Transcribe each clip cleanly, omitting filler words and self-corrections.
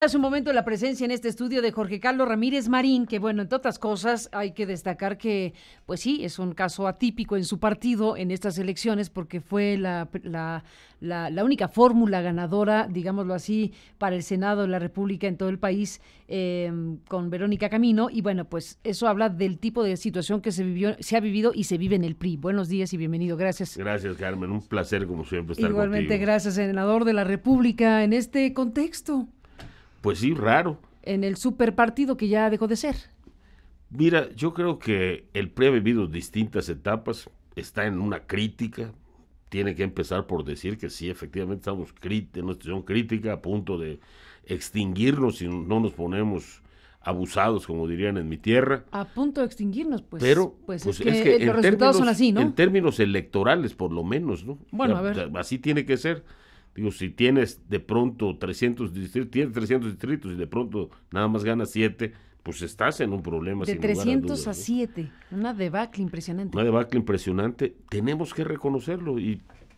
Hace un momento la presencia en este estudio de Jorge Carlos Ramírez Marín, que bueno, entre otras cosas hay que destacar que, pues sí, es un caso atípico en su partido en estas elecciones porque fue la única fórmula ganadora, digámoslo así, para el Senado de la República en todo el país con Verónica Camino. Y bueno, pues eso habla del tipo de situación que se ha vivido y se vive en el PRI. Buenos días y bienvenido. Gracias. Gracias, Carmen. Un placer, como siempre, estar Igualmente, contigo. gracias, senador de la República, en este contexto. Pues sí, raro. En el superpartido que ya dejó de ser. Mira, yo creo que el PRI ha vivido distintas etapas, está en una crítica, tiene que empezar por decir que sí, efectivamente estamos en una situación crítica, a punto de extinguirnos si no nos ponemos abusados, como dirían en mi tierra. A punto de extinguirnos, pues. Pero Pues pues es que los resultados son así, ¿no? en términos electorales, por lo menos, ¿no? Bueno, a O sea, ver. así tiene que ser. Digo, si tienes de pronto 300 distritos, tienes 300 distritos y de pronto nada más ganas 7, pues estás en un problema De sin lugar a 300 a dudas, ¿no? 7. Una debacle impresionante. Una debacle impresionante, tenemos que reconocerlo.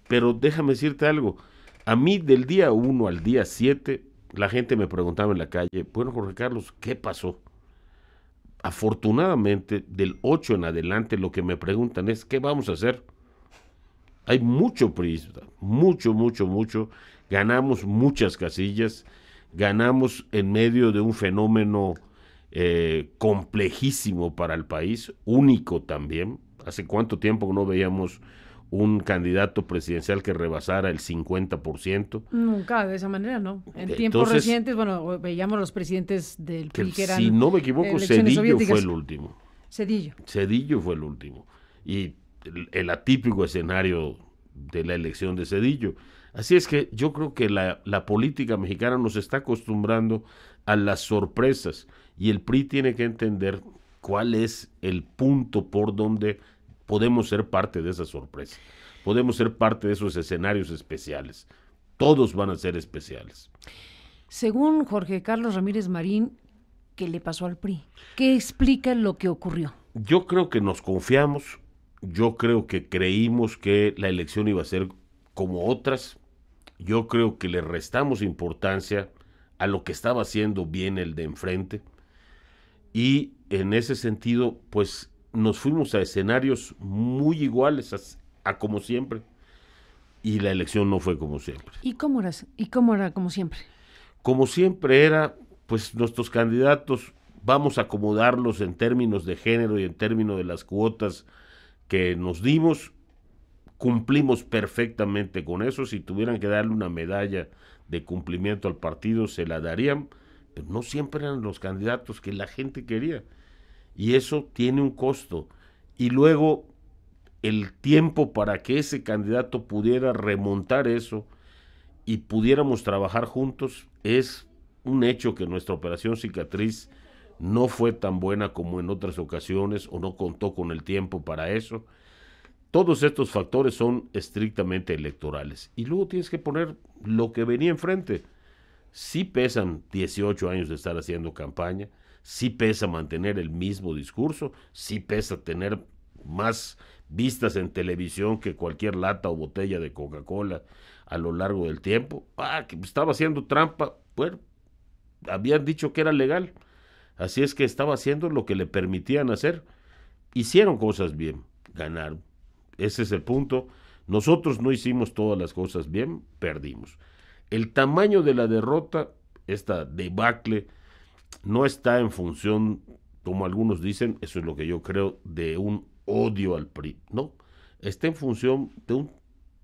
Pero déjame decirte algo, a mí del día 1 al día 7, la gente me preguntaba en la calle, bueno, Jorge Carlos, ¿qué pasó? Afortunadamente, del 8 en adelante, lo que me preguntan es, ¿qué vamos a hacer? Hay mucho priista, mucho, mucho, mucho. Ganamos muchas casillas, ganamos en medio de un fenómeno complejísimo para el país, único también. ¿Hace cuánto tiempo no veíamos un candidato presidencial que rebasara el 50%? Nunca de esa manera, ¿no? En tiempos Entonces, recientes, bueno, veíamos los presidentes del PRI que eran si no me equivoco, elecciones Zedillo soviéticas. fue el último. Zedillo. Zedillo fue el último. Y el atípico escenario de la elección de Zedillo. Así es que yo creo que la política mexicana nos está acostumbrando a las sorpresas y el PRI tiene que entender cuál es el punto por donde podemos ser parte de esa sorpresa. Podemos ser parte de esos escenarios especiales. Todos van a ser especiales. Según Jorge Carlos Ramírez Marín, ¿qué le pasó al PRI? ¿Qué explica lo que ocurrió? Yo creo que nos confiamos, yo creo que creímos que la elección iba a ser como otras, yo creo que le restamos importancia a lo que estaba haciendo bien el de enfrente y en ese sentido pues nos fuimos a escenarios muy iguales a como siempre y la elección no fue como siempre. ¿Y cómo era? ¿Y cómo era como siempre? Como siempre era, pues nuestros candidatos vamos a acomodarlos en términos de género y en términos de las cuotas que nos dimos, cumplimos perfectamente con eso. Si tuvieran que darle una medalla de cumplimiento al partido, se la darían, pero no siempre eran los candidatos que la gente quería. Y eso tiene un costo. Y luego el tiempo para que ese candidato pudiera remontar eso y pudiéramos trabajar juntos, es un hecho que nuestra operación cicatriz no fue tan buena como en otras ocasiones o no contó con el tiempo para eso. Todos estos factores son estrictamente electorales. Y luego tienes que poner lo que venía enfrente. Sí pesan 18 años de estar haciendo campaña, sí pesa mantener el mismo discurso, sí pesa tener más vistas en televisión que cualquier lata o botella de Coca-Cola a lo largo del tiempo. Que estaba haciendo trampa. Bueno, habían dicho que era legal. Así es que estaba haciendo lo que le permitían hacer. Hicieron cosas bien, ganaron. Ese es el punto. Nosotros no hicimos todas las cosas bien, perdimos. El tamaño de la derrota, esta debacle, no está en función, como algunos dicen, eso es lo que yo creo, de un odio al PRI. No, está en función de un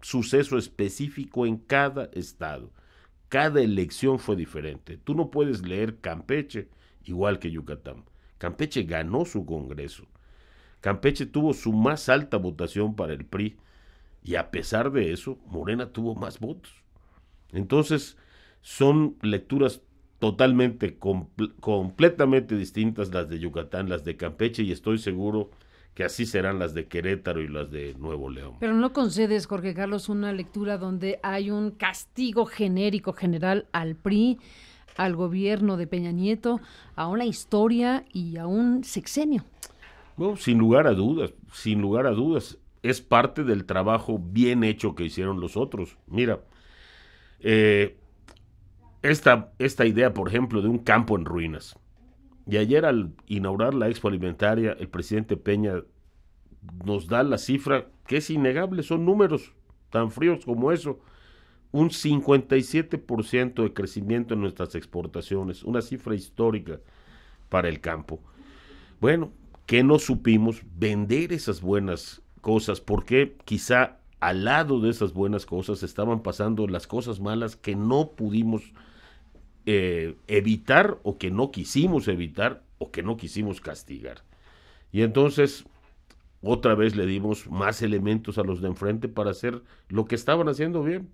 suceso específico en cada estado. Cada elección fue diferente. Tú no puedes leer Campeche igual que Yucatán. Campeche ganó su congreso. Campeche tuvo su más alta votación para el PRI y a pesar de eso, Morena tuvo más votos. Entonces, son lecturas totalmente, completamente distintas las de Yucatán, las de Campeche, y estoy seguro que así serán las de Querétaro y las de Nuevo León. Pero no concedes, Jorge Carlos, una lectura donde hay un castigo genérico general al PRI, al gobierno de Peña Nieto, a una historia y a un sexenio. No, sin lugar a dudas, sin lugar a dudas. Es parte del trabajo bien hecho que hicieron los otros. Mira, esta idea, por ejemplo, de un campo en ruinas. Y ayer al inaugurar la Expo Alimentaria, el presidente Peña nos da la cifra que es innegable, son números tan fríos como eso. Un 57% de crecimiento en nuestras exportaciones, una cifra histórica para el campo. Bueno, que no supimos vender esas buenas cosas, porque quizá al lado de esas buenas cosas estaban pasando las cosas malas que no pudimos evitar, o que no quisimos evitar, o que no quisimos castigar. Y entonces otra vez le dimos más elementos a los de enfrente para hacer lo que estaban haciendo bien.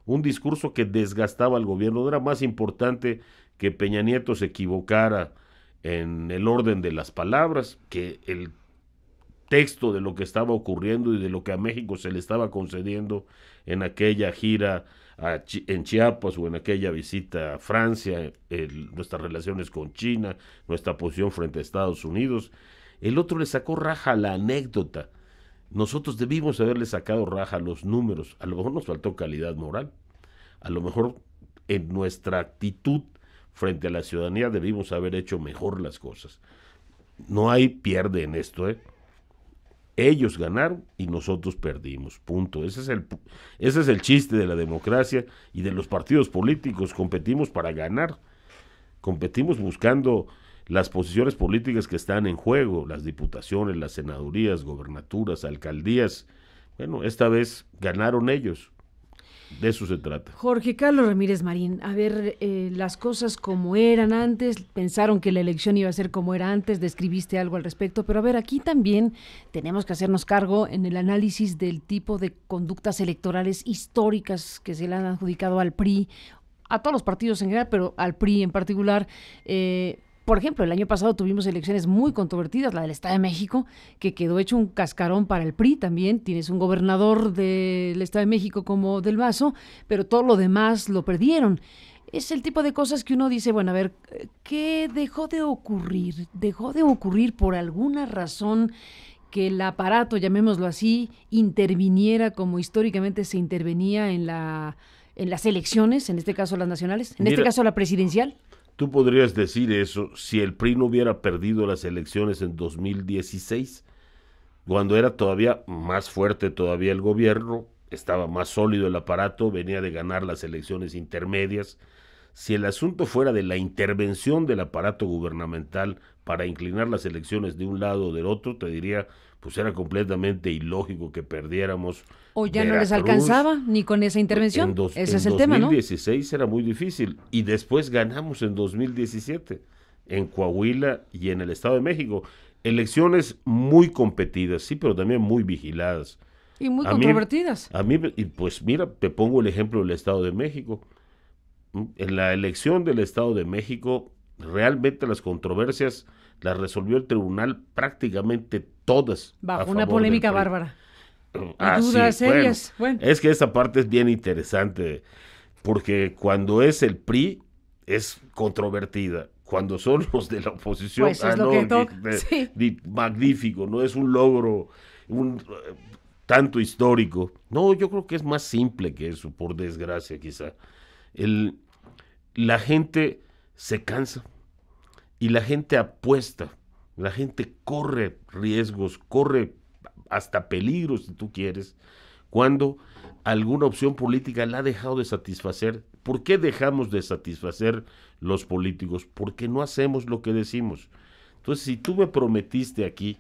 Un discurso que desgastaba al gobierno. Era más importante que Peña Nieto se equivocara en el orden de las palabras, que el texto de lo que estaba ocurriendo y de lo que a México se le estaba concediendo en aquella gira en Chiapas, o en aquella visita a Francia, nuestras relaciones con China, nuestra posición frente a Estados Unidos. El otro le sacó raja a la anécdota. Nosotros debimos haberle sacado raja a los números. A lo mejor nos faltó calidad moral. A lo mejor en nuestra actitud frente a la ciudadanía debimos haber hecho mejor las cosas. No hay pierde en esto, ¿eh? Ellos ganaron y nosotros perdimos, punto. Ese es el chiste de la democracia y de los partidos políticos. Competimos para ganar, competimos buscando las posiciones políticas que están en juego, las diputaciones, las senadurías, gobernaturas, alcaldías. Bueno, esta vez ganaron ellos. De eso se trata. Jorge Carlos Ramírez Marín, a ver, las cosas como eran antes, pensaron que la elección iba a ser como era antes, describiste algo al respecto, pero a ver, aquí también tenemos que hacernos cargo en el análisis del tipo de conductas electorales históricas que se le han adjudicado al PRI, a todos los partidos en general, pero al PRI en particular. Por ejemplo, el año pasado tuvimos elecciones muy controvertidas, la del Estado de México, que quedó hecho un cascarón para el PRI también. Tienes un gobernador del Estado de México como Del Mazo, pero todo lo demás lo perdieron. Es el tipo de cosas que uno dice, bueno, a ver, ¿qué dejó de ocurrir? Dejó de ocurrir por alguna razón que el aparato, llamémoslo así, interviniera como históricamente se intervenía en las elecciones, en este caso las nacionales, este caso la presidencial. Tú podrías decir eso si el PRI no hubiera perdido las elecciones en 2016, cuando era todavía más fuerte todavía el gobierno, estaba más sólido el aparato, venía de ganar las elecciones intermedias. Si el asunto fuera de la intervención del aparato gubernamental para inclinar las elecciones de un lado o del otro, te diría, pues era completamente ilógico que perdiéramos. O ya Veracruz, no les alcanzaba ni con esa intervención. Ese es el tema, ¿no? En 2016 era muy difícil y después ganamos en 2017 en Coahuila y en el Estado de México. Elecciones muy competidas, sí, pero también muy vigiladas. Y muy controvertidas. Y pues mira, te pongo el ejemplo del Estado de México. En la elección del Estado de México, realmente las controversias las resolvió el tribunal prácticamente todas. Bajo una polémica bárbara. Dudas serias. Bueno, es que esa parte es bien interesante, porque cuando es el PRI es controvertida. Cuando son los de la oposición, pues es lo que toca. Sí. Magnífico, no es un logro tanto histórico. No, yo creo que es más simple que eso, por desgracia quizá. La gente se cansa y la gente apuesta, la gente corre riesgos, corre hasta peligros, si tú quieres, cuando alguna opción política la ha dejado de satisfacer. ¿Por qué dejamos de satisfacer los políticos? Porque no hacemos lo que decimos. Entonces, si tú me prometiste aquí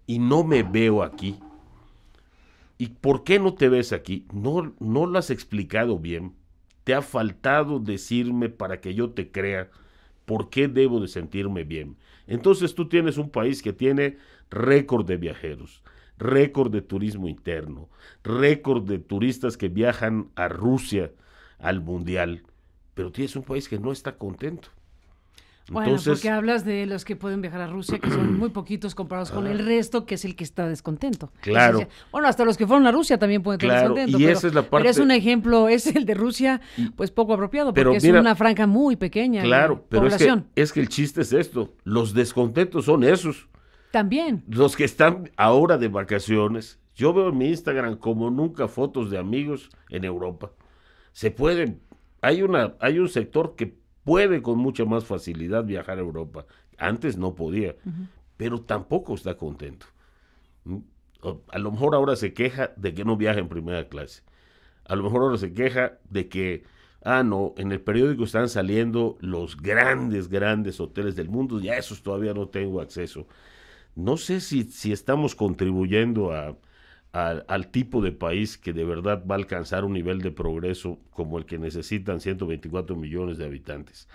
y no me veo aquí, ¿y por qué no te ves aquí? No lo has explicado bien. Te ha faltado decirme para que yo te crea por qué debo de sentirme bien. Entonces tú tienes un país que tiene récord de viajeros, récord de turismo interno, récord de turistas que viajan a Rusia al Mundial, pero tienes un país que no está contento. Bueno, porque hablas de los que pueden viajar a Rusia, que son muy poquitos comparados con el resto, que es el que está descontento. Claro. Bueno, hasta los que fueron a Rusia también pueden estar descontentos. Y esa es la parte. Pero es un ejemplo, es el de Rusia, pues poco apropiado, porque es una franja muy pequeña. Claro, pero es que el chiste es esto, los descontentos son esos. También. Los que están ahora de vacaciones. Yo veo en mi Instagram como nunca fotos de amigos en Europa. Se pueden hay un sector que puede con mucha más facilidad viajar a Europa. Antes no podía, pero tampoco está contento. A lo mejor ahora se queja de que no viaja en primera clase. A lo mejor ahora se queja de que, no, en el periódico están saliendo los grandes hoteles del mundo, y a esos todavía no tengo acceso. No sé si estamos contribuyendo al tipo de país que de verdad va a alcanzar un nivel de progreso como el que necesitan 124 millones de habitantes.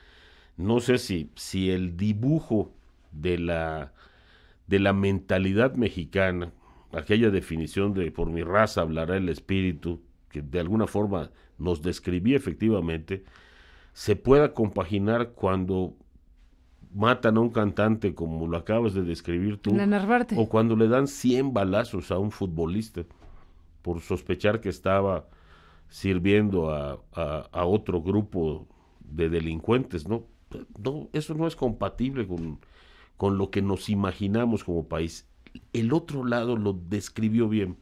No sé si el dibujo de la mentalidad mexicana, aquella definición de por mi raza hablará el espíritu, que de alguna forma nos describía efectivamente, se pueda compaginar cuando matan a un cantante como lo acabas de describir tú, o cuando le dan 100 balazos a un futbolista por sospechar que estaba sirviendo a otro grupo de delincuentes, ¿no? No, eso no es compatible con lo que nos imaginamos como país. El otro lado lo describió bien,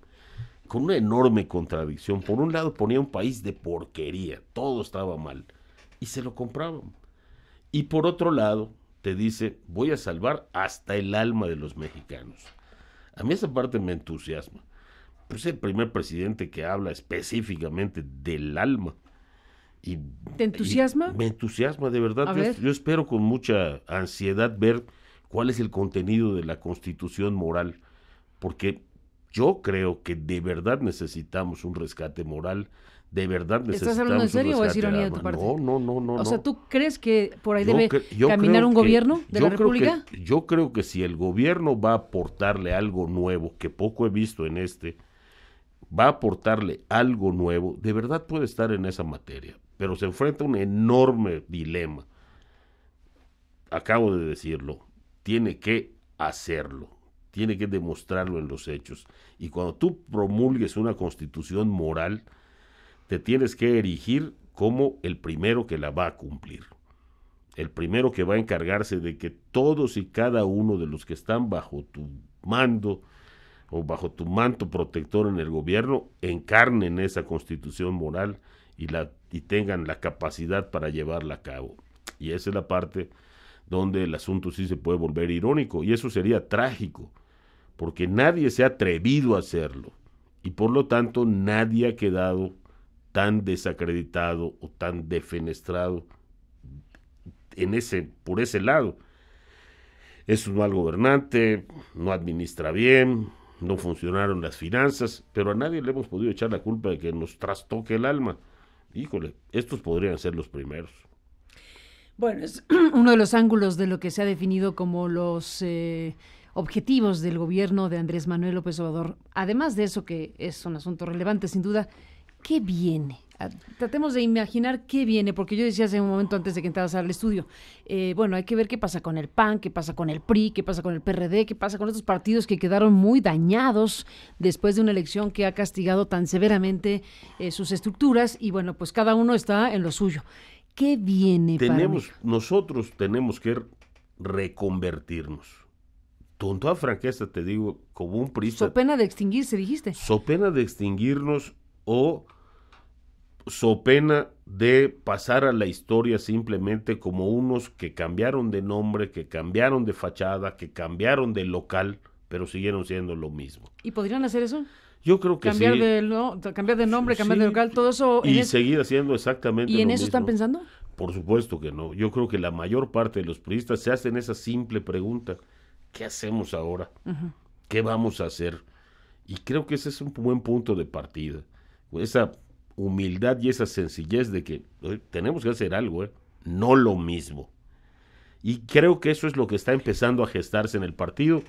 con una enorme contradicción. Por un lado ponía un país de porquería, todo estaba mal, y se lo compraban. Y por otro lado te dice, voy a salvar hasta el alma de los mexicanos. A mí esa parte me entusiasma. Pues el primer presidente que habla específicamente del alma. ¿Te entusiasma? Me entusiasma, de verdad. Yo espero con mucha ansiedad ver cuál es el contenido de la Constitución moral, porque yo creo que de verdad necesitamos un rescate moral, de verdad necesitamos. ¿Estás hablando en serio o es ironía de tu parte? No. O sea, ¿tú crees que por ahí debe caminar un gobierno de la República? Yo creo que si el gobierno va a aportarle algo nuevo, que poco he visto en va a aportarle algo nuevo, de verdad puede estar en esa materia, pero se enfrenta a un enorme dilema. Acabo de decirlo, tiene que hacerlo, tiene que demostrarlo en los hechos. Y cuando tú promulgues una constitución moral, te tienes que erigir como el primero que la va a cumplir, el primero que va a encargarse de que todos y cada uno de los que están bajo tu mando o bajo tu manto protector en el gobierno encarnen esa constitución moral y tengan la capacidad para llevarla a cabo. Y esa es la parte donde el asunto sí se puede volver irónico, y eso sería trágico, porque nadie se ha atrevido a hacerlo, y por lo tanto nadie ha quedado tan desacreditado o tan defenestrado por ese lado. Es un mal gobernante, no administra bien, no funcionaron las finanzas, pero a nadie le hemos podido echar la culpa de que nos trastoque el alma. Híjole, estos podrían ser los primeros. Bueno, es uno de los ángulos de lo que se ha definido como los objetivos del gobierno de Andrés Manuel López Obrador. Además de eso, que es un asunto relevante sin duda, ¿qué viene? Tratemos de imaginar qué viene, porque yo decía hace un momento antes de que entraras al estudio, bueno, hay que ver qué pasa con el PAN, qué pasa con el PRI, qué pasa con el PRD, qué pasa con estos partidos que quedaron muy dañados después de una elección que ha castigado tan severamente sus estructuras, y bueno, pues cada uno está en lo suyo. ¿Qué viene para México? Nosotros tenemos que reconvertirnos. Con toda franqueza te digo, como un priista. So pena de extinguirse, dijiste. So pena de extinguirnos o so pena de pasar a la historia simplemente como unos que cambiaron de nombre, que cambiaron de fachada, que cambiaron de local, pero siguieron siendo lo mismo. ¿Y podrían hacer eso? Yo creo que cambiar sí. Cambiar de nombre, cambiar de local, todo eso. Y seguir haciendo exactamente lo mismo. ¿Y en eso están pensando? Por supuesto que no. Yo creo que la mayor parte de los priistas se hacen esa simple pregunta: ¿qué hacemos ahora? Uh-huh. ¿Qué vamos a hacer? Y creo que ese es un buen punto de partida. Esa humildad y esa sencillez de que tenemos que hacer algo, no lo mismo. Y creo que eso es lo que está empezando a gestarse en el partido,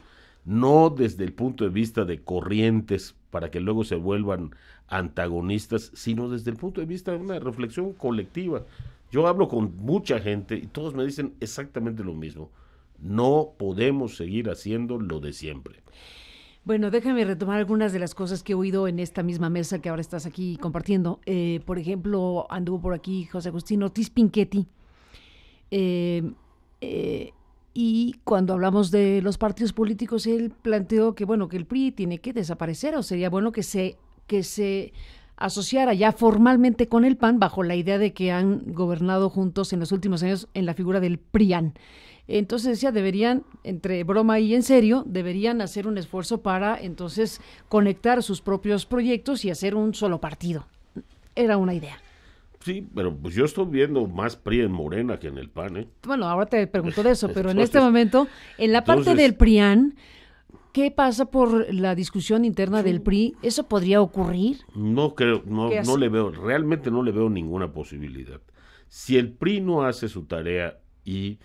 no desde el punto de vista de corrientes para que luego se vuelvan antagonistas, sino desde el punto de vista de una reflexión colectiva. Yo hablo con mucha gente y todos me dicen exactamente lo mismo. No podemos seguir haciendo lo de siempre. Bueno, déjame retomar algunas de las cosas que he oído en esta misma mesa que ahora estás aquí compartiendo. Por ejemplo, anduvo por aquí José Agustín Ortiz Pinchetti. Y cuando hablamos de los partidos políticos, él planteó que, bueno, que el PRI tiene que desaparecer, o sería bueno que se asociara ya formalmente con el PAN bajo la idea de que han gobernado juntos en los últimos años en la figura del PRIAN. Entonces decía, deberían, entre broma y en serio, deberían hacer un esfuerzo para entonces conectar sus propios proyectos y hacer un solo partido. Era una idea. Sí, pero pues yo estoy viendo más PRI en Morena que en el PAN, ¿eh? Bueno, ahora te pregunto de eso, pero en este momento, en la parte del PRIAN, ¿qué pasa por la discusión interna del PRI? ¿Eso podría ocurrir? No creo, no le veo, realmente no le veo ninguna posibilidad. Si el PRI no hace su tarea y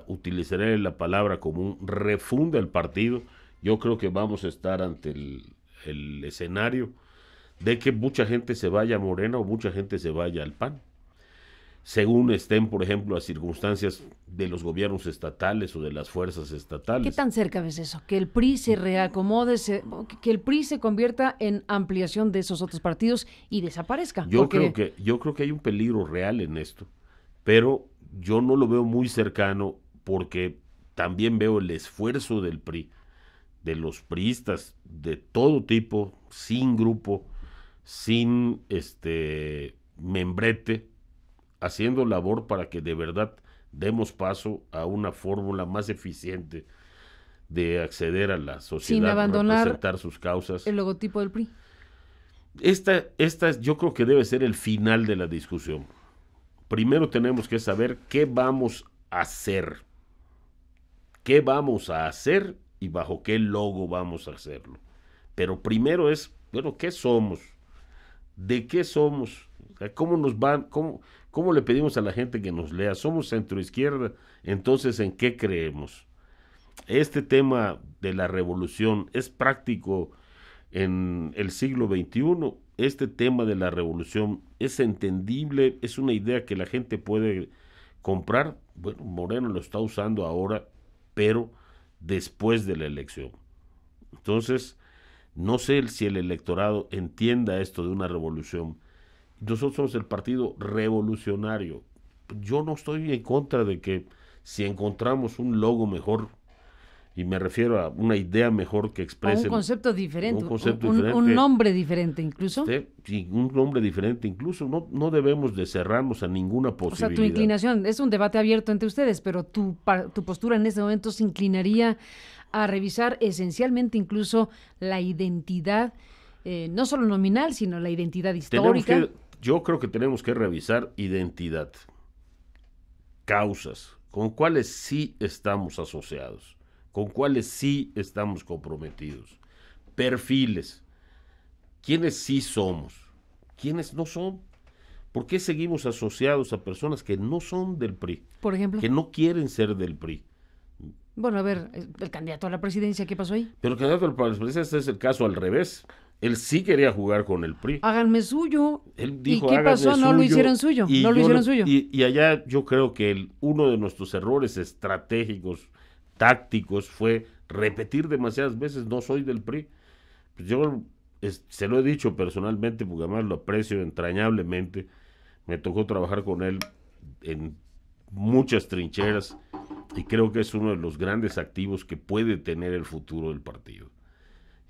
utilizaré la palabra común, refunda el partido, yo creo que vamos a estar ante el escenario de que mucha gente se vaya a Morena o mucha gente se vaya al PAN, según estén, por ejemplo, las circunstancias de los gobiernos estatales o de las fuerzas estatales. ¿Qué tan cerca ves eso? Que el PRI se reacomode, que el PRI se convierta en ampliación de esos otros partidos y desaparezca. Yo creo que hay un peligro real en esto, pero yo no lo veo muy cercano porque también veo el esfuerzo del PRI, de los priistas de todo tipo, sin grupo, sin membrete, haciendo labor para que de verdad demos paso a una fórmula más eficiente de acceder a la sociedad, sin abandonar representar sus causas. El logotipo del PRI. Esta yo creo que debe ser el final de la discusión. Primero tenemos que saber qué vamos a hacer. ¿Qué vamos a hacer y bajo qué logo vamos a hacerlo? Pero primero es, bueno, ¿qué somos? ¿De qué somos? ¿Cómo nos van? ¿Cómo le pedimos a la gente que nos lea? ¿Somos centroizquierda? Entonces, ¿en qué creemos? Este tema de la revolución es práctico en el siglo XXI. Este tema de la revolución es entendible, es una idea que la gente puede comprar. Bueno, Moreno lo está usando ahora, pero después de la elección. Entonces, no sé si el electorado entienda esto de una revolución. Nosotros somos el partido revolucionario. Yo no estoy en contra de que si encontramos un logo mejor, y me refiero a una idea mejor que exprese... Un concepto diferente, un nombre diferente incluso. Sí, un nombre diferente incluso. No debemos de cerrarnos a ninguna posibilidad. O sea, tu inclinación, es un debate abierto entre ustedes, pero tu postura en este momento se inclinaría a revisar esencialmente incluso la identidad, no solo nominal, sino la identidad histórica. Yo creo que tenemos que revisar identidad, causas, con cuáles sí estamos asociados, con cuáles sí estamos comprometidos, perfiles, quiénes sí somos, quiénes no son. ¿Por qué seguimos asociados a personas que no son del PRI? Por ejemplo. Que no quieren ser del PRI. Bueno, a ver, el candidato a la presidencia, ¿qué pasó ahí? Pero el candidato a la presidencia es el caso al revés. Él sí quería jugar con el PRI. Háganme suyo. Él dijo, ¿y qué pasó? No lo hicieron suyo. No lo hicieron suyo. Y allá yo creo que uno de nuestros errores estratégicos, tácticos, fue repetir demasiadas veces, no soy del PRI. Pues yo se lo he dicho personalmente, porque además lo aprecio entrañablemente. Me tocó trabajar con él en muchas trincheras y creo que es uno de los grandes activos que puede tener el futuro del partido.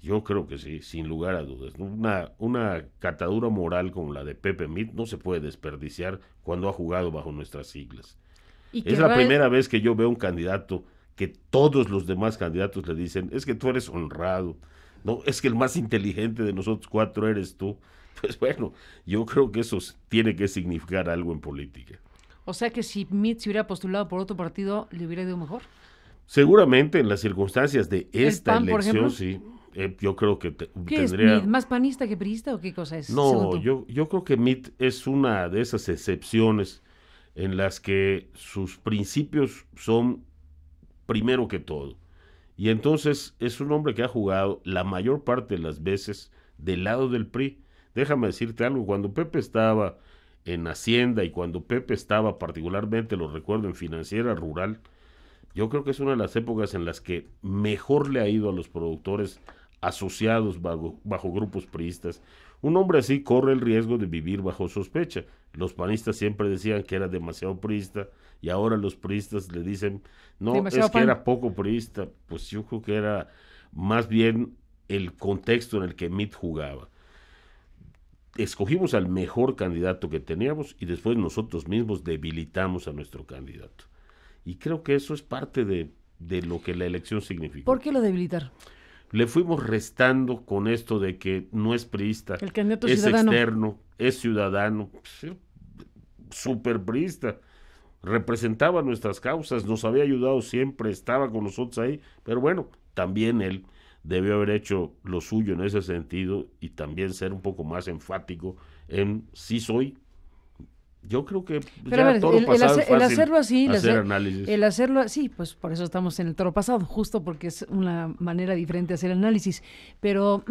Yo creo que sí, sin lugar a dudas. Una catadura moral como la de Pepe Mit no se puede desperdiciar cuando ha jugado bajo nuestras siglas. Es la primera vez que yo veo un candidato que todos los demás candidatos le dicen, es que tú eres honrado, no, es que el más inteligente de nosotros cuatro eres tú. Pues bueno, yo creo que eso tiene que significar algo en política. O sea que si Mit se hubiera postulado por otro partido, ¿le hubiera ido mejor? Seguramente en las circunstancias de esta PAN, elección, sí. Yo creo que ¿Qué tendría... es Mit? ¿Más panista que priista o qué cosa es? No, yo creo que Mit es una de esas excepciones en las que sus principios son primero que todo. Y entonces es un hombre que ha jugado la mayor parte de las veces del lado del PRI. Déjame decirte algo, cuando Pepe estaba en Hacienda y cuando Pepe estaba particularmente, lo recuerdo, en Financiera Rural, yo creo que es una de las épocas en las que mejor le ha ido a los productores asociados bajo grupos priistas. Un hombre así corre el riesgo de vivir bajo sospecha. Los panistas siempre decían que era demasiado priista y ahora los priistas le dicen, no, demasiado es que era poco priista. Pues yo creo que era más bien el contexto en el que Mit jugaba. escogimos al mejor candidato que teníamos y después nosotros mismos debilitamos a nuestro candidato. Y creo que eso es parte de lo que la elección significó. ¿Por qué lo debilitaron? Le fuimos restando con esto de que no es priista, El candidato es ciudadano. externo, es ciudadano, súper priista, representaba nuestras causas, nos había ayudado siempre, estaba con nosotros ahí, pero bueno, también él debió haber hecho lo suyo en ese sentido y también ser un poco más enfático en sí soy. Yo creo que pero ya a ver, todo pasado es el fácil hacerlo así, hacer análisis. el hacerlo así, pues por eso estamos en el toro pasado, justo porque es una manera diferente de hacer análisis. Pero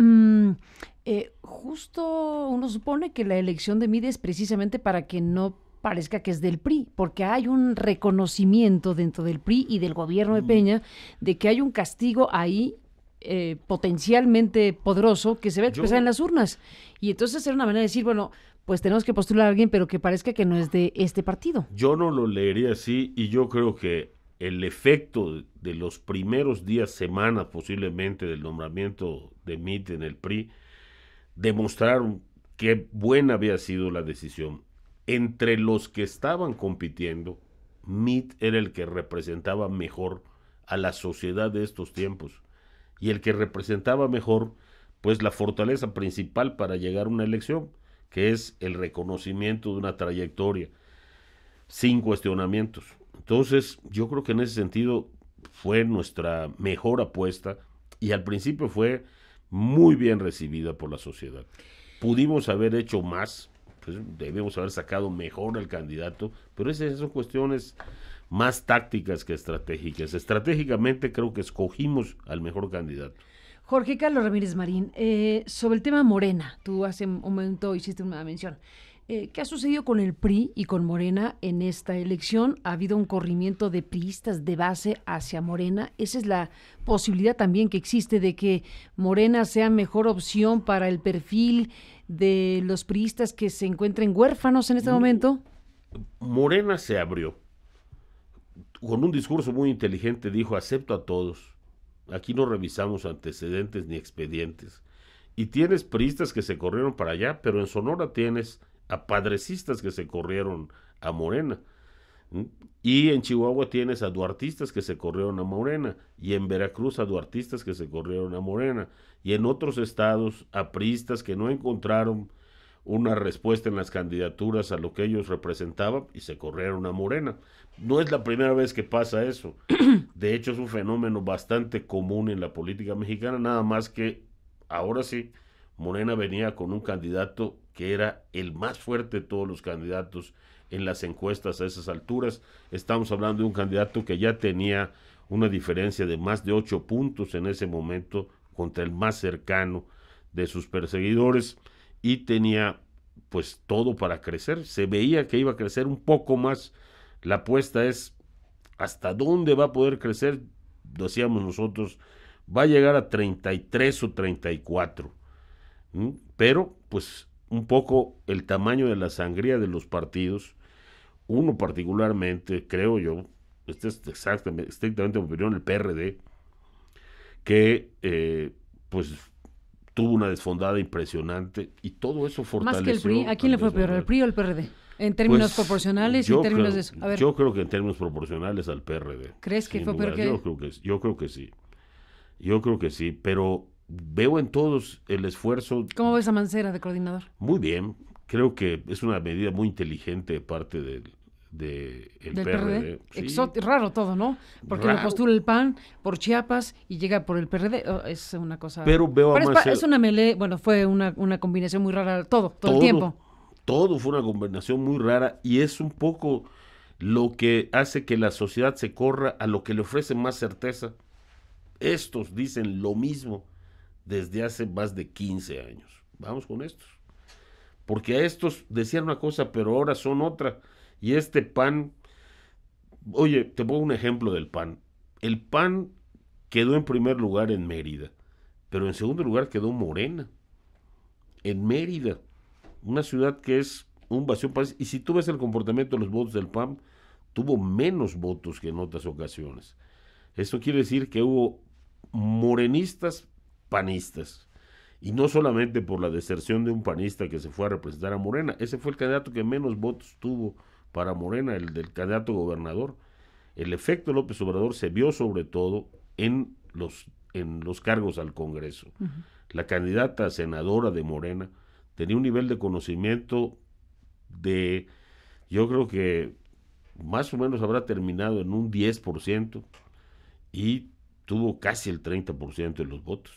justo uno supone que la elección de Mide es precisamente para que no parezca que es del PRI, porque hay un reconocimiento dentro del PRI y del gobierno de Peña de que hay un castigo ahí potencialmente poderoso que se va a expresar en las urnas. Y entonces era una manera de decir, bueno, pues tenemos que postular a alguien, pero que parezca que no es de este partido. Yo no lo leería así y yo creo que el efecto de los primeros días, semanas posiblemente del nombramiento de Mitt en el PRI, demostraron qué buena había sido la decisión. Entre los que estaban compitiendo, Mitt era el que representaba mejor a la sociedad de estos tiempos y el que representaba mejor pues la fortaleza principal para llegar a una elección, que es el reconocimiento de una trayectoria sin cuestionamientos. Entonces, yo creo que en ese sentido fue nuestra mejor apuesta y al principio fue muy bien recibida por la sociedad. Pudimos haber hecho más, pues debemos haber sacado mejor al candidato, pero esas son cuestiones más tácticas que estratégicas. Estratégicamente creo que escogimos al mejor candidato. Jorge Carlos Ramírez Marín, sobre el tema Morena, tú hace un momento hiciste una mención. ¿Qué ha sucedido con el PRI y con Morena en esta elección? ¿Ha habido un corrimiento de priistas de base hacia Morena? Esa es la posibilidad también que existe de que Morena sea mejor opción para el perfil de los priistas que se encuentren huérfanos en este momento. Morena se abrió. Con un discurso muy inteligente dijo, acepto a todos. Aquí no revisamos antecedentes ni expedientes. Y tienes priistas que se corrieron para allá, pero en Sonora tienes a padrecistas que se corrieron a Morena. Y en Chihuahua tienes a duartistas que se corrieron a Morena. Y en Veracruz a duartistas que se corrieron a Morena. Y en otros estados a priistas que no encontraron una respuesta en las candidaturas a lo que ellos representaban y se corrieron a Morena. No es la primera vez que pasa eso. De hecho, es un fenómeno bastante común en la política mexicana, nada más que ahora sí, Morena venía con un candidato que era el más fuerte de todos los candidatos en las encuestas a esas alturas. Estamos hablando de un candidato que ya tenía una diferencia de más de 8 puntos en ese momento contra el más cercano de sus perseguidores y tenía pues todo para crecer. Se veía que iba a crecer un poco más. La apuesta es hasta dónde va a poder crecer, decíamos nosotros, va a llegar a 33 o 34. Pero pues un poco el tamaño de la sangría de los partidos, uno particularmente, creo yo, este es estrictamente mi opinión, el PRD, que pues tuvo una desfondada impresionante y todo eso fortaleció. Más que el PRI, ¿a quién le fue peor, el PRI o el PRD? En términos pues, proporcionales y en términos de eso. A ver. Yo creo que en términos proporcionales al PRD. ¿Crees que fue peor que...? Yo creo que sí. Yo creo que sí, pero veo en todos el esfuerzo. ¿Cómo ves a Mancera de coordinador? Muy bien. Creo que es una medida muy inteligente de parte del PRD. Sí. Raro todo, ¿no? Porque lo postula el PAN por Chiapas y llega por el PRD. Es una cosa... Pero veo a Mancera... Es una melee, bueno, fue una combinación muy rara todo el tiempo. Todo fue una combinación muy rara y es un poco lo que hace que la sociedad se corra a lo que le ofrece más certeza. Estos dicen lo mismo desde hace más de 15 años. Vamos con estos. Porque a estos decían una cosa, pero ahora son otra. Y este PAN, oye, te pongo un ejemplo del PAN. El PAN quedó en primer lugar en Mérida, pero en segundo lugar quedó Morena. En Mérida, una ciudad que es un vacío país. Y si tú ves el comportamiento de los votos del PAN, tuvo menos votos que en otras ocasiones. Eso quiere decir que hubo morenistas panistas Y no solamente por la deserción de un panista que se fue a representar a Morena, ese fue el candidato que menos votos tuvo para Morena, el del candidato gobernador. El efecto López Obrador se vio sobre todo en los cargos al Congreso. Uh-huh. La candidata senadora de Morena tenía un nivel de conocimiento yo creo que más o menos habrá terminado en un 10% y tuvo casi el 30% de los votos.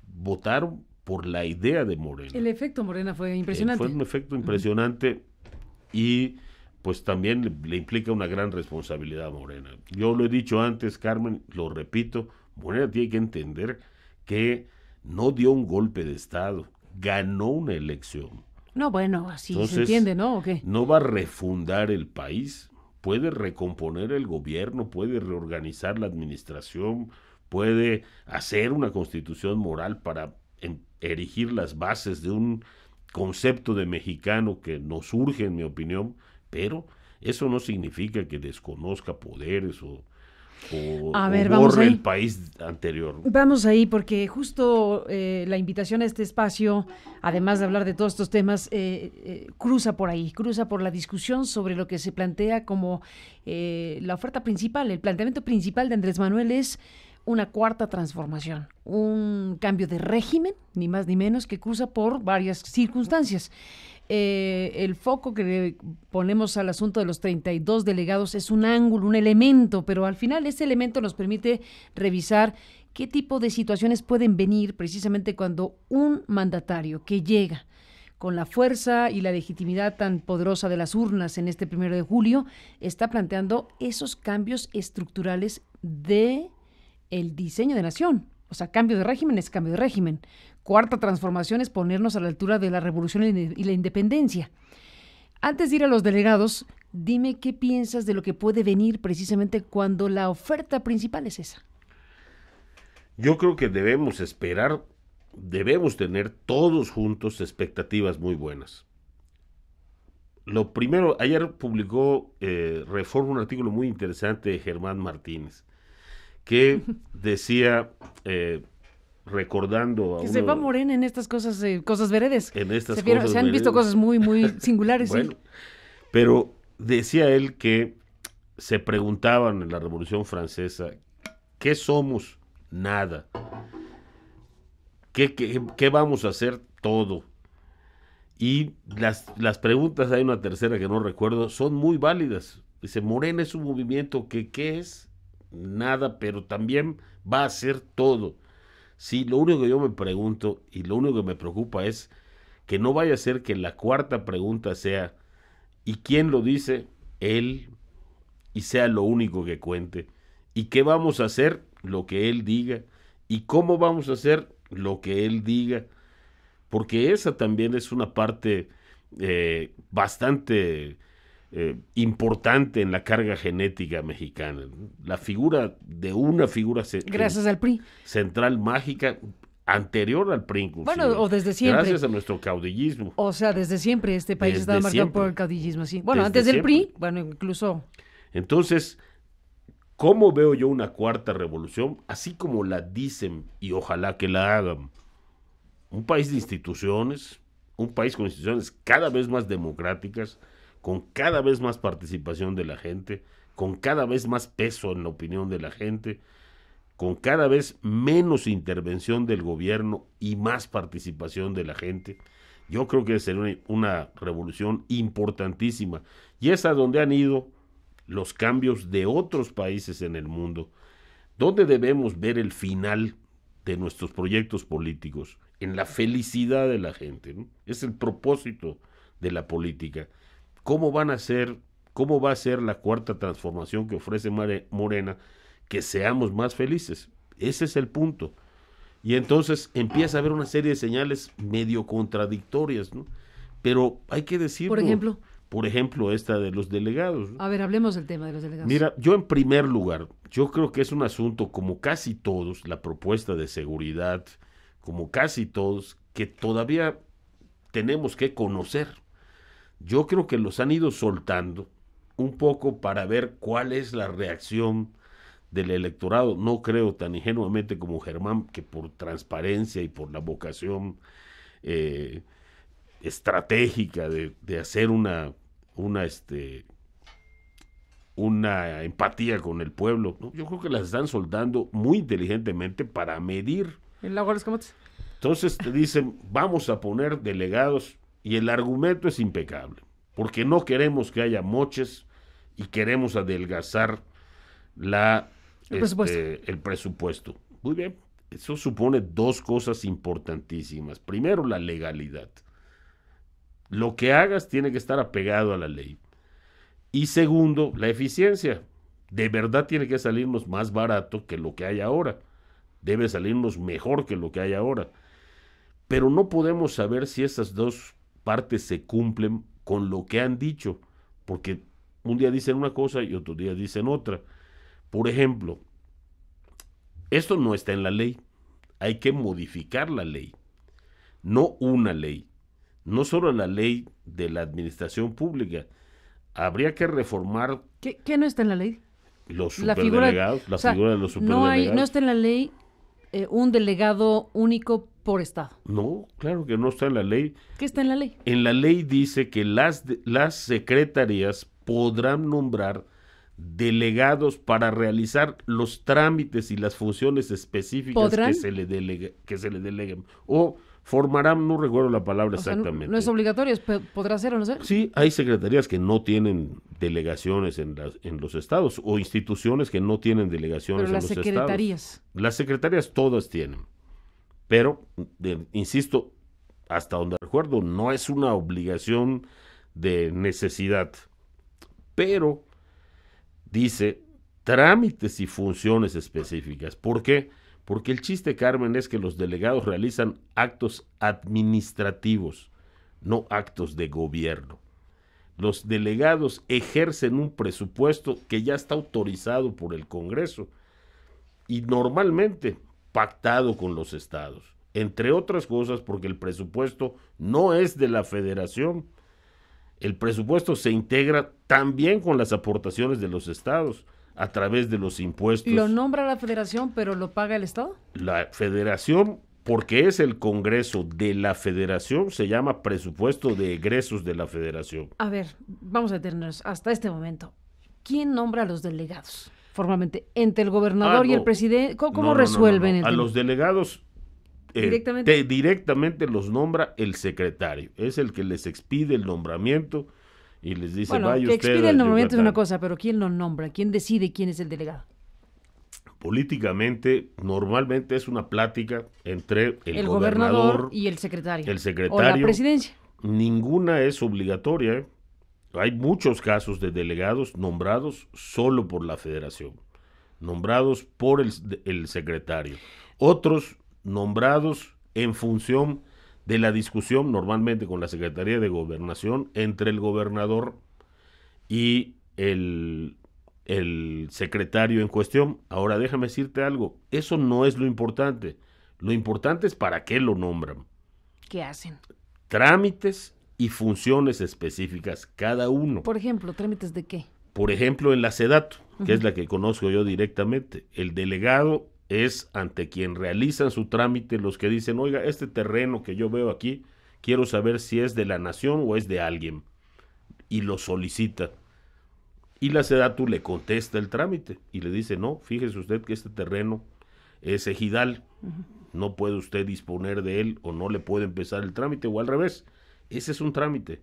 Votaron por la idea de Morena. El efecto Morena fue impresionante. Fue un efecto impresionante y pues también le implica una gran responsabilidad a Morena. Yo lo he dicho antes, Carmen, lo repito, Morena tiene que entender que no dio un golpe de Estado, ganó una elección. No, bueno, así entonces, se entiende, ¿no? ¿O qué? No va a refundar el país, puede recomponer el gobierno, puede reorganizar la administración, puede hacer una constitución moral para erigir las bases de un concepto de mexicano que nos urge, en mi opinión, pero eso no significa que desconozca poderes o borre el país anterior. Vamos ahí, porque justo la invitación a este espacio, además de hablar de todos estos temas, cruza por ahí, cruza por la discusión sobre lo que se plantea como la oferta principal, el planteamiento principal de Andrés Manuel es una cuarta transformación, un cambio de régimen, ni más ni menos, que cruza por varias circunstancias. El foco que le ponemos al asunto de los 32 delegados es un ángulo, un elemento, pero al final ese elemento nos permite revisar qué tipo de situaciones pueden venir precisamente cuando un mandatario que llega con la fuerza y la legitimidad tan poderosa de las urnas en este 1 de julio está planteando esos cambios estructurales de el diseño de nación. O sea, cambio de régimen es cambio de régimen. Cuarta transformación es ponernos a la altura de la revolución y la independencia. Antes de ir a los delegados, dime qué piensas de lo que puede venir precisamente cuando la oferta principal es esa. Yo creo que debemos esperar, debemos tener todos juntos expectativas muy buenas. Lo primero, ayer publicó Reforma un artículo muy interesante de Germán Martínez, que decía, recordando... Que se va Morena en estas cosas, cosas veredes. En estas cosas se han visto cosas muy, muy singulares. Bueno, sí. Pero decía él que se preguntaban en la Revolución Francesa, ¿qué somos? Nada. ¿Qué vamos a hacer? Todo. Y las preguntas, hay una tercera que no recuerdo, son muy válidas. Dice, Morena es un movimiento que, ¿qué es? Nada, pero también va a ser todo. Sí, lo único que yo me pregunto y lo único que me preocupa es que no vaya a ser que la cuarta pregunta sea ¿y quién lo dice? Él, y sea lo único que cuente. ¿Y qué vamos a hacer? Lo que él diga. ¿Y cómo vamos a hacer? Lo que él diga. Porque esa también es una parte bastante importante en la carga genética mexicana. La figura de una figura gracias al PRI central mágica anterior al PRI inclusive. Bueno, o desde siempre. Gracias a nuestro caudillismo. O sea, desde siempre este país estaba marcado por el caudillismo, sí. Bueno, antes del PRI, bueno, incluso. Entonces, ¿cómo veo yo una cuarta revolución? Así como la dicen y ojalá que la hagan. Un país de instituciones, un país con instituciones cada vez más democráticas, con cada vez más participación de la gente, con cada vez más peso en la opinión de la gente, con cada vez menos intervención del gobierno y más participación de la gente. Yo creo que sería una revolución importantísima. Y es a donde han ido los cambios de otros países en el mundo. ¿Dónde debemos ver el final de nuestros proyectos políticos? En la felicidad de la gente, ¿no? Es el propósito de la política. ¿Cómo va a ser la cuarta transformación que ofrece Morena? Que seamos más felices. Ese es el punto. Y entonces empieza a haber una serie de señales medio contradictorias, ¿no? Pero hay que decirlo. Por ejemplo, esta de los delegados, ¿no? A ver, hablemos del tema de los delegados. Mira, yo en primer lugar, yo creo que es un asunto como casi todos, la propuesta de seguridad, como casi todos, que todavía tenemos que conocer. Yo creo que los han ido soltando un poco para ver cuál es la reacción del electorado, no creo tan ingenuamente como Germán, que por transparencia y por la vocación estratégica de hacer una empatía con el pueblo, ¿no? Yo creo que las están soldando muy inteligentemente para medir. El agua de los camotes. Entonces te dicen, vamos a poner delegados, y el argumento es impecable, porque no queremos que haya moches y queremos adelgazar el presupuesto. Muy bien, eso supone dos cosas importantísimas. Primero, la legalidad. Lo que hagas tiene que estar apegado a la ley. Y segundo, la eficiencia. De verdad tiene que salirnos más barato que lo que hay ahora. Debe salirnos mejor que lo que hay ahora. Pero no podemos saber si esas dos partes se cumplen con lo que han dicho, porque un día dicen una cosa y otro día dicen otra. Por ejemplo, esto no está en la ley. Hay que modificar la ley, no una ley. No solo la ley de la administración pública. Habría que reformar... ¿Qué no está en la ley? Los superdelegados, figura de los superdelegados. No está en la ley un delegado único por estado. No, claro que no está en la ley. ¿Qué está en la ley? En la ley dice que las secretarías podrán nombrar delegados para realizar los trámites y las funciones específicas que se le deleguen. O formarán, no recuerdo la palabra exactamente. No es obligatorio, podrá ser o no ser. Sí, hay secretarías que no tienen delegaciones en los estados, o instituciones que no tienen delegaciones en los estados. Pero las secretarías. Las secretarías todas tienen. Pero, insisto, hasta donde recuerdo, no es una obligación de necesidad. Pero dice trámites y funciones específicas. ¿Por qué? Porque el chiste, Carmen, es que los delegados realizan actos administrativos, no actos de gobierno. Los delegados ejercen un presupuesto que ya está autorizado por el Congreso y normalmente pactado con los estados, entre otras cosas porque el presupuesto no es de la federación. El presupuesto se integra también con las aportaciones de los estados a través de los impuestos. ¿Lo nombra la federación, pero lo paga el estado? La federación, porque es el Congreso de la federación, se llama presupuesto de egresos de la federación. A ver, vamos a detenernos hasta este momento. ¿Quién nombra a los delegados formalmente? ¿Entre el gobernador y el presidente? ¿Cómo resuelven el tema? A los delegados directamente los nombra el secretario. Es el que les expide el nombramiento y les dice, bueno, vaya que usted expide el nombramiento es una cosa, pero ¿quién lo nombra? ¿Quién decide quién es el delegado? Políticamente, normalmente es una plática entre el gobernador y el secretario. O la presidencia. Ninguna es obligatoria, ¿eh? Hay muchos casos de delegados nombrados solo por la federación, nombrados por el secretario. Otros nombrados en función de la discusión, normalmente con la Secretaría de Gobernación, entre el gobernador y el secretario en cuestión. Ahora déjame decirte algo, eso no es lo importante. Lo importante es para qué lo nombran. ¿Qué hacen? Trámites y funciones específicas cada uno. Por ejemplo, ¿trámites de qué? Por ejemplo, en la SEDATU, que es la que conozco yo directamente, el delegado es ante quien realizan su trámite los que dicen, oiga, este terreno que yo veo aquí, quiero saber si es de la nación o es de alguien, y lo solicita. Y la SEDATU le contesta el trámite y le dice, no, fíjese usted que este terreno es ejidal, no puede usted disponer de él o no le puede empezar el trámite, o al revés, ese es un trámite.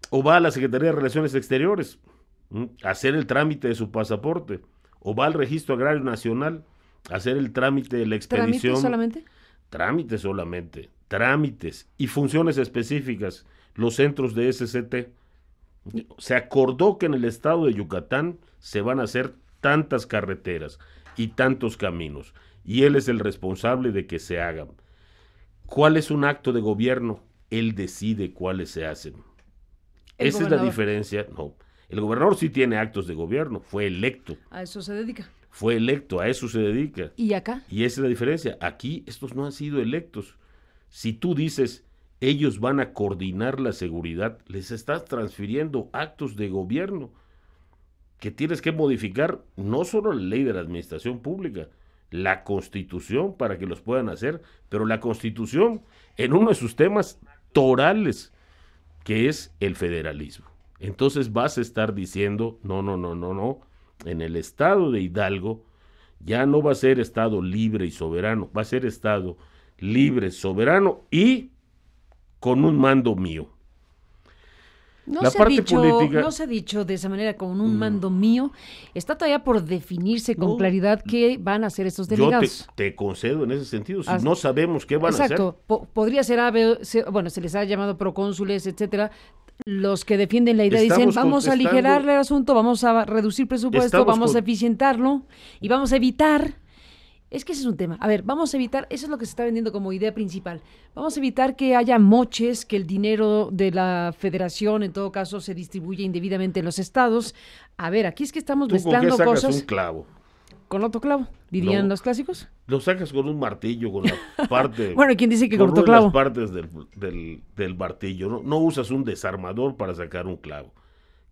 O va a la Secretaría de Relaciones Exteriores a hacer el trámite de su pasaporte, o va al Registro Agrario Nacional a hacer el trámite de la expedición. ¿Trámites solamente? Trámites solamente, trámites y funciones específicas, los centros de SCT. Se acordó que en el estado de Yucatán se van a hacer tantas carreteras y tantos caminos, y él es el responsable de que se hagan. ¿Cuál es un acto de gobierno? Él decide cuáles se hacen. Esa es la diferencia. No, el gobernador sí tiene actos de gobierno, fue electo. A eso se dedica. Fue electo, a eso se dedica. ¿Y acá? Y esa es la diferencia. Aquí estos no han sido electos. Si tú dices, ellos van a coordinar la seguridad, les estás transfiriendo actos de gobierno. que tienes que modificar no solo la ley de la administración pública, la Constitución para que los puedan hacer, pero la Constitución en uno de sus temas torales, que es el federalismo. Entonces vas a estar diciendo, no, en el estado de Hidalgo ya no va a ser estado libre y soberano, va a ser estado libre, soberano y con un mando mío. No se ha dicho de esa manera, con un mando mío. Está todavía por definirse con claridad qué van a hacer estos delegados. Yo te concedo en ese sentido, si no sabemos qué van a hacer. Exacto, podría ser, bueno, se les ha llamado procónsules, etcétera. Los que defienden la idea dicen, vamos a aligerar el asunto, vamos a reducir presupuesto, vamos a eficientarlo y vamos a evitar. Es que ese es un tema. A ver, vamos a evitar, eso es lo que se está vendiendo como idea principal. Vamos a evitar que haya moches, que el dinero de la federación, en todo caso, se distribuya indebidamente en los estados. A ver, aquí es que estamos mezclando ¿con qué sacas cosas. Un clavo? ¿Con otro clavo? ¿Dirían los clásicos? Lo sacas con un martillo, con la parte... Bueno, ¿quién dice que con otro clavo? Las partes del martillo. No usas un desarmador para sacar un clavo.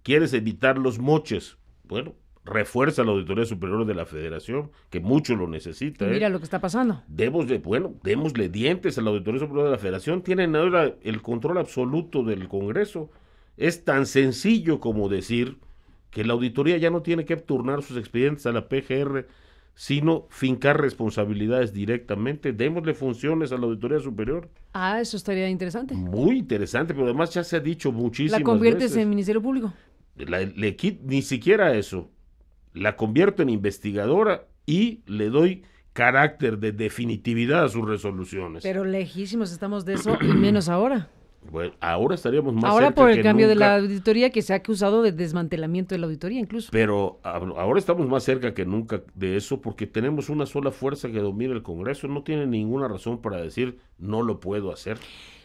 ¿Quieres evitar los moches? Bueno, refuerza la Auditoría Superior de la Federación, que mucho lo necesita. Mira lo que está pasando. Démosle dientes a la Auditoría Superior de la Federación. Tienen ahora el control absoluto del Congreso. Es tan sencillo como decir que la auditoría ya no tiene que turnar sus expedientes a la PGR, sino fincar responsabilidades directamente. Démosle funciones a la Auditoría Superior. Ah, eso estaría interesante. Muy interesante, pero además ya se ha dicho muchísimas veces. ¿La conviertes en Ministerio Público? Ni siquiera eso. La convierto en investigadora y le doy carácter de definitividad a sus resoluciones. Pero lejísimos estamos de eso y menos ahora. Bueno, ahora estaríamos más ahora cerca por el que cambio nunca, de la auditoría, que se ha acusado de desmantelamiento de la auditoría incluso. Pero ahora estamos más cerca que nunca de eso porque tenemos una sola fuerza que domina el Congreso. No tiene ninguna razón para decir no lo puedo hacer.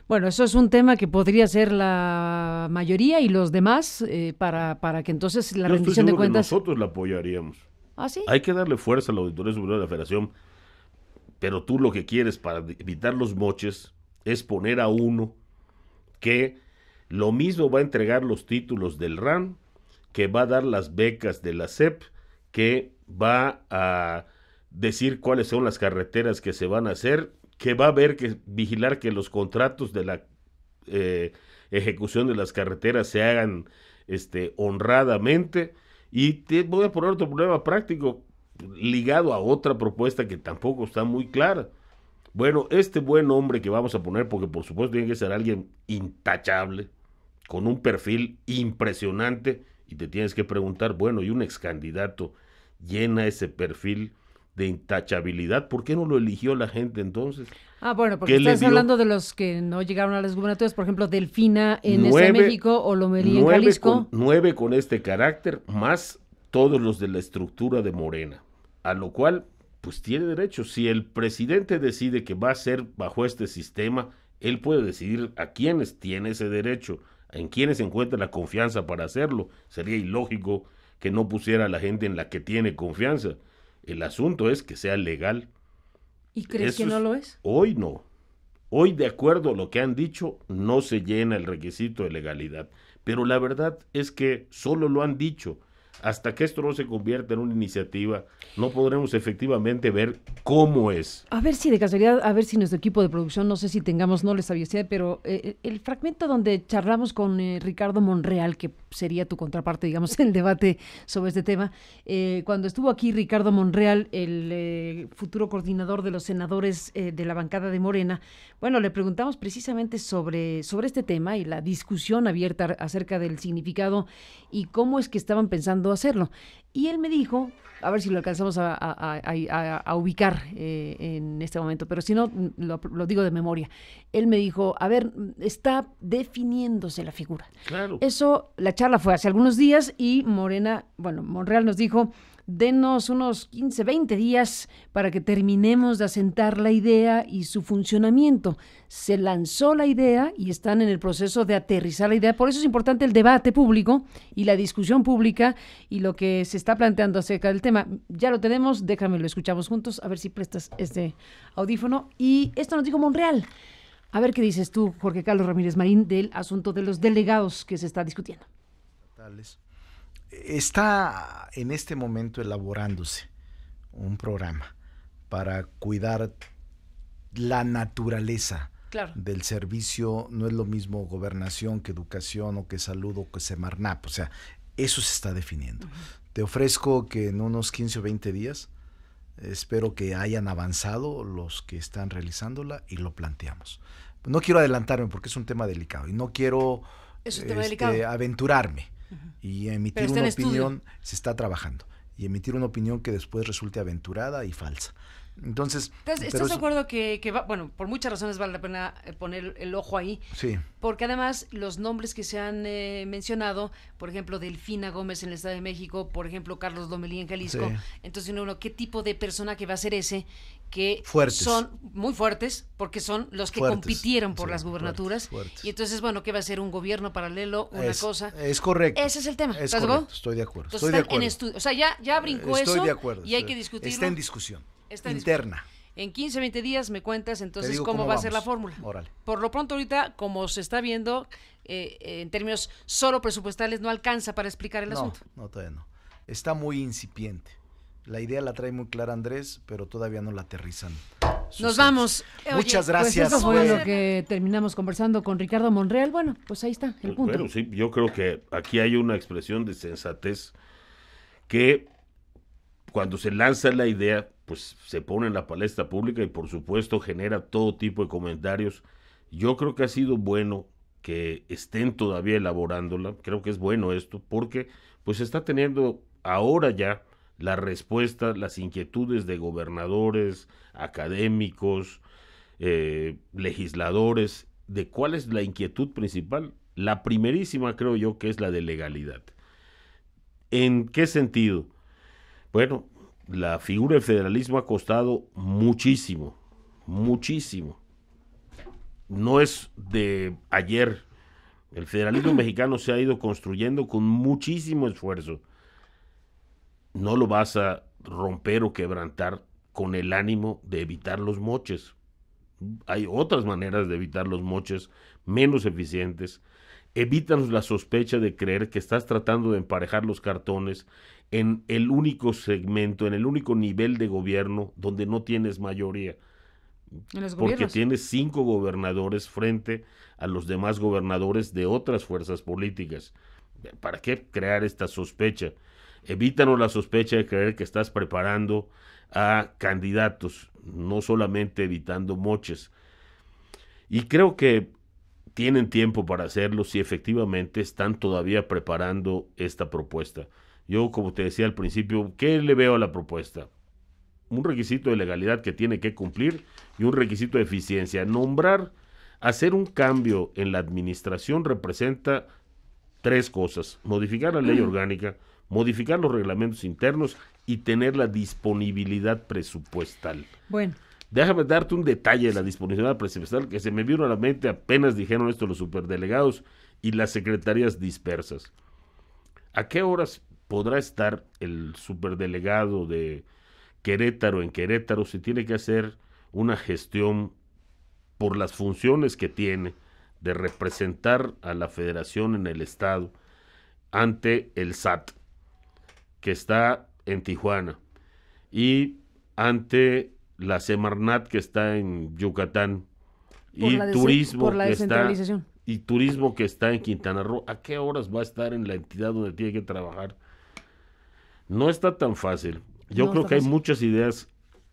Bueno, eso es un tema que podría ser la mayoría y los demás para que entonces la rendición de cuentas... Que nosotros la apoyaríamos. ¿Ah, sí? Hay que darle fuerza a la Auditoría Superior de la Federación, pero tú lo que quieres para evitar los moches es poner a uno que lo mismo va a entregar los títulos del RAN, que va a dar las becas de la SEP, que va a decir cuáles son las carreteras que se van a hacer, que va a vigilar que los contratos de la ejecución de las carreteras se hagan honradamente. Y te voy a poner otro problema práctico ligado a otra propuesta que tampoco está muy clara. Bueno, este buen hombre que vamos a poner, porque por supuesto tiene que ser alguien intachable, con un perfil impresionante, y te tienes que preguntar, bueno, y un ex candidato llena ese perfil de intachabilidad, ¿por qué no lo eligió la gente entonces? Ah, bueno, porque estás hablando de los que no llegaron a las gubernaturas, por ejemplo, Delfina en Estado de México o Lomelí en Jalisco. 9 con este carácter, más todos los de la estructura de Morena, a lo cual, pues tiene derecho. Si el presidente decide que va a ser bajo este sistema, él puede decidir a quiénes tiene ese derecho, en quiénes encuentra la confianza para hacerlo. Sería ilógico que no pusiera a la gente en la que tiene confianza. El asunto es que sea legal. ¿Y crees que no lo es? Hoy no. Hoy, de acuerdo a lo que han dicho, no se llena el requisito de legalidad. Pero la verdad es que solo lo han dicho. Hasta que esto no se convierta en una iniciativa, no podremos efectivamente ver cómo es. A ver si de casualidad, a ver si nuestro equipo de producción, no sé si tengamos, no les avisé, pero el fragmento donde charlamos con Ricardo Monreal, que sería tu contraparte, digamos, en el debate sobre este tema, cuando estuvo aquí Ricardo Monreal, el futuro coordinador de los senadores de la bancada de Morena, bueno, le preguntamos precisamente sobre este tema y la discusión abierta acerca del significado y cómo es que estaban pensando hacerlo. Y él me dijo, a ver si lo alcanzamos a ubicar en este momento, pero si no, lo digo de memoria. Él me dijo, a ver, está definiéndose la figura. Claro. Eso, la charla fue hace algunos días y Monreal nos dijo, denos unos 15, 20 días para que terminemos de asentar la idea y su funcionamiento. Se lanzó la idea y están en el proceso de aterrizar la idea. Por eso es importante el debate público y la discusión pública y lo que se está planteando acerca del tema. Ya lo tenemos, déjame lo escuchamos juntos, a ver si prestas este audífono. Y esto nos dijo Monreal. A ver qué dices tú, Jorge Carlos Ramírez Marín, del asunto de los delegados que se está discutiendo. Está en este momento elaborándose un programa para cuidar la naturaleza del servicio. No es lo mismo gobernación que educación o que salud o que Semarnat. O sea, eso se está definiendo. Te ofrezco que en unos 15 o 20 días espero que hayan avanzado los que están realizándola y lo planteamos. No quiero adelantarme porque es un tema delicado y no quiero aventurarme y emitir una opinión. Se está trabajando y emitir una opinión que después resulte aventurada y falsa. Entonces, ¿estás de acuerdo que va, bueno, por muchas razones vale la pena poner el ojo ahí? Sí. Porque además los nombres que se han mencionado, por ejemplo, Delfina Gómez en el Estado de México, por ejemplo, Carlos Lomelí en Jalisco, sí. Entonces uno, ¿qué tipo de personaje va a ser ese? Que son muy fuertes, porque son los que compitieron por las gubernaturas. Fuertes. Y entonces, bueno, ¿qué va a ser? ¿Un gobierno paralelo? ¿Una cosa? Es correcto. Ese es el tema. ¿Estás de acuerdo? Estoy de acuerdo. Entonces estoy de acuerdo. En estudio. O sea, ya brincó eso. Estoy de acuerdo. Y hay que discutirlo. Está en discusión. Interna. En 15, 20 días me cuentas entonces cómo va a ser la fórmula. Órale. Por lo pronto ahorita, como se está viendo, en términos solo presupuestales, no alcanza para explicar el asunto. No, todavía no. Está muy incipiente. La idea la trae muy clara Andrés, pero todavía no la aterrizan. Nos vamos. Muchas gracias. Pues eso fue lo que terminamos conversando con Ricardo Monreal. Bueno, pues ahí está el punto. Bueno, sí, yo creo que aquí hay una expresión de sensatez que cuando se lanza la idea, pues se pone en la palestra pública y por supuesto genera todo tipo de comentarios. Yo creo que ha sido bueno que estén todavía elaborándola, creo que es bueno esto, porque pues está teniendo ahora ya la respuesta, las inquietudes de gobernadores, académicos, legisladores, de cuál es la inquietud principal. La primerísima creo yo que es la de legalidad. ¿En qué sentido? Bueno, la figura del federalismo ha costado muchísimo, muchísimo. No es de ayer. El federalismo mexicano se ha ido construyendo con muchísimo esfuerzo. No lo vas a romper o quebrantar con el ánimo de evitar los moches. Hay otras maneras de evitar los moches menos eficientes. Evítanos la sospecha de creer que estás tratando de emparejar los cartones en el único segmento, en el único nivel de gobierno donde no tienes mayoría. Porque tienes 5 gobernadores frente a los demás gobernadores de otras fuerzas políticas. ¿Para qué crear esta sospecha? Evítanos la sospecha de creer que estás preparando a candidatos, no solamente evitando moches. Y creo que tienen tiempo para hacerlo si efectivamente están todavía preparando esta propuesta. Yo, como te decía al principio, ¿qué le veo a la propuesta? Un requisito de legalidad que tiene que cumplir y un requisito de eficiencia. Hacer un cambio en la administración representa 3 cosas: modificar la ley orgánica, modificar los reglamentos internos y tener la disponibilidad presupuestal. Bueno. Déjame darte un detalle de la disponibilidad presupuestal que se me vino a la mente apenas dijeron esto los superdelegados y las secretarías dispersas. ¿A qué horas podrá estar el superdelegado de Querétaro en Querétaro si tiene que hacer una gestión por las funciones que tiene de representar a la federación en el estado ante el SAT, que está en Tijuana, y ante la Semarnat, que está en Yucatán, y turismo que está en Quintana Roo? ¿A qué horas va a estar en la entidad donde tiene que trabajar? No está tan fácil. Yo creo que hay muchas ideas,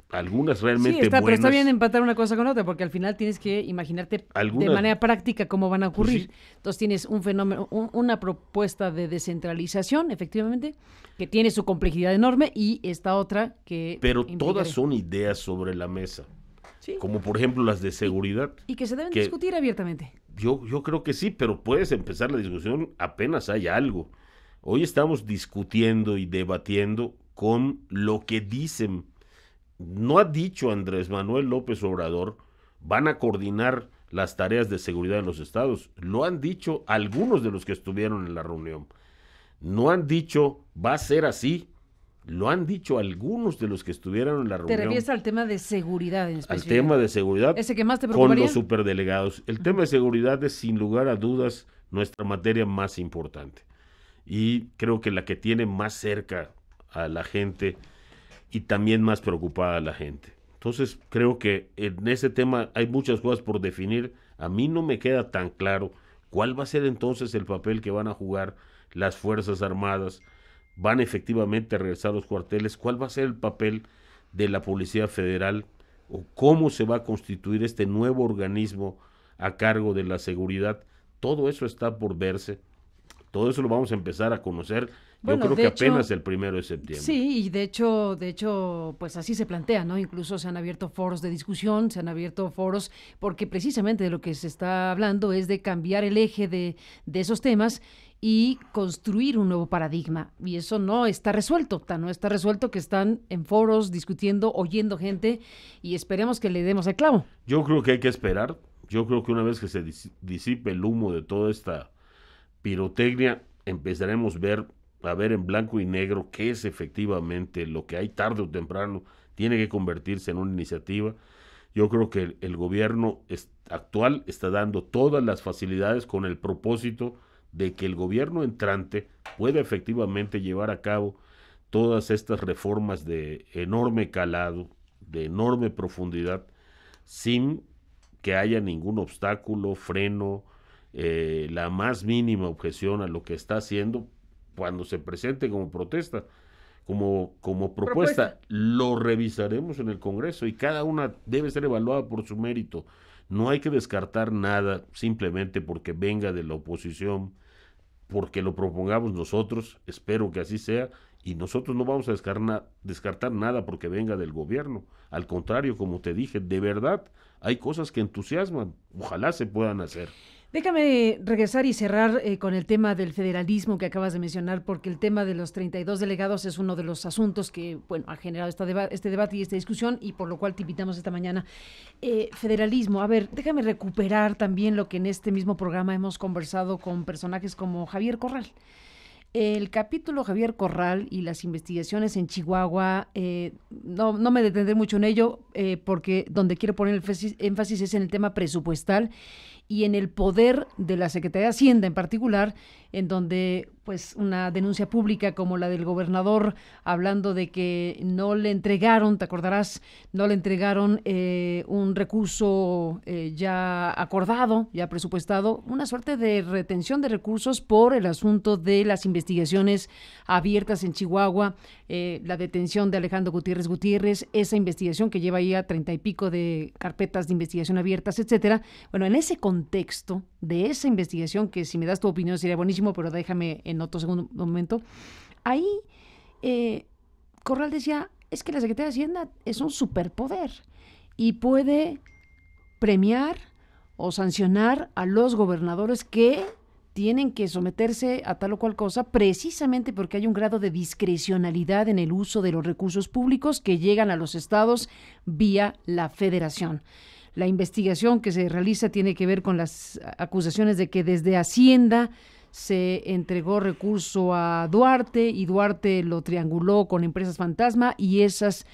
algunas realmente buenas. Pero está bien empatar una cosa con otra, porque al final tienes que imaginarte de manera práctica cómo van a ocurrir. Pues sí. Entonces tienes un fenómeno, una propuesta de descentralización, efectivamente, que tiene su complejidad enorme, y esta otra que... Pero todas son ideas sobre la mesa, sí, como por ejemplo las de seguridad. Y que se deben discutir abiertamente. Yo creo que sí, pero puedes empezar la discusión apenas hay algo. Hoy estamos discutiendo y debatiendo con lo que dicen. No ha dicho Andrés Manuel López Obrador, van a coordinar las tareas de seguridad en los estados. Lo han dicho algunos de los que estuvieron en la reunión. No han dicho, va a ser así. Lo han dicho algunos de los que estuvieron en la reunión. ¿Te refieres al tema de seguridad en especial? Al tema de seguridad. ¿Ese que más te preocuparía? Con los superdelegados. El tema de seguridad es, sin lugar a dudas, nuestra materia más importante. y creo que la que tiene más cerca a la gente y también más preocupada a la gente. Entonces creo que en ese tema hay muchas cosas por definir. A mí no me queda tan claro cuál va a ser entonces el papel que van a jugar las Fuerzas Armadas. ¿Van efectivamente a regresar a los cuarteles? ¿Cuál va a ser el papel de la Policía Federal? ¿O cómo se va a constituir este nuevo organismo a cargo de la seguridad? Todo eso está por verse. Todo eso lo vamos a empezar a conocer. Yo creo que apenas el 1 de septiembre. Sí, y de hecho, pues así se plantea, ¿no? Incluso se han abierto foros de discusión, se han abierto foros, porque precisamente de lo que se está hablando es de cambiar el eje de esos temas y construir un nuevo paradigma. Y eso no está resuelto, no está resuelto, que están en foros discutiendo, oyendo gente, y esperemos que le demos el clavo. Yo creo que hay que esperar. Yo creo que una vez que se disipe el humo de toda esta pirotecnia, empezaremos a ver en blanco y negro qué es efectivamente lo que hay. Tarde o temprano tiene que convertirse en una iniciativa. Yo creo que el gobierno actual está dando todas las facilidades con el propósito de que el gobierno entrante pueda efectivamente llevar a cabo todas estas reformas de enorme calado, de enorme profundidad, sin que haya ningún obstáculo, freno, la más mínima objeción a lo que está haciendo cuando se presente como protesta, como propuesta. Lo revisaremos en el Congreso y cada una debe ser evaluada por su mérito. No hay que descartar nada simplemente porque venga de la oposición, porque lo propongamos nosotros, espero que así sea, y nosotros no vamos a descartar nada porque venga del gobierno. Al contrario, como te dije, de verdad hay cosas que entusiasman, ojalá se puedan hacer. Déjame regresar y cerrar con el tema del federalismo que acabas de mencionar, porque el tema de los 32 delegados es uno de los asuntos que, bueno, ha generado este debate y esta discusión, y por lo cual te invitamos esta mañana. Federalismo, a ver, déjame recuperar también lo que en este mismo programa hemos conversado con personajes como Javier Corral. El capítulo Javier Corral y las investigaciones en Chihuahua, no me detendré mucho en ello, porque donde quiero poner el énfasis es en el tema presupuestal y en el poder de la Secretaría de Hacienda en particular, en donde pues una denuncia pública como la del gobernador hablando de que no le entregaron, te acordarás, no le entregaron un recurso ya acordado, ya presupuestado, una suerte de retención de recursos por el asunto de las investigaciones abiertas en Chihuahua, la detención de Alejandro Gutiérrez, esa investigación que lleva ya 30 y pico de carpetas de investigación abiertas, etcétera. Bueno, en ese contexto de esa investigación, que si me das tu opinión sería buenísimo, pero déjame en otro segundo momento, ahí Corral decía, es que la Secretaría de Hacienda es un superpoder y puede premiar o sancionar a los gobernadores que tienen que someterse a tal o cual cosa, precisamente porque hay un grado de discrecionalidad en el uso de los recursos públicos que llegan a los estados vía la federación. La investigación que se realiza tiene que ver con las acusaciones de que desde Hacienda se entregó recurso a Duarte y Duarte lo trianguló con empresas fantasma y esos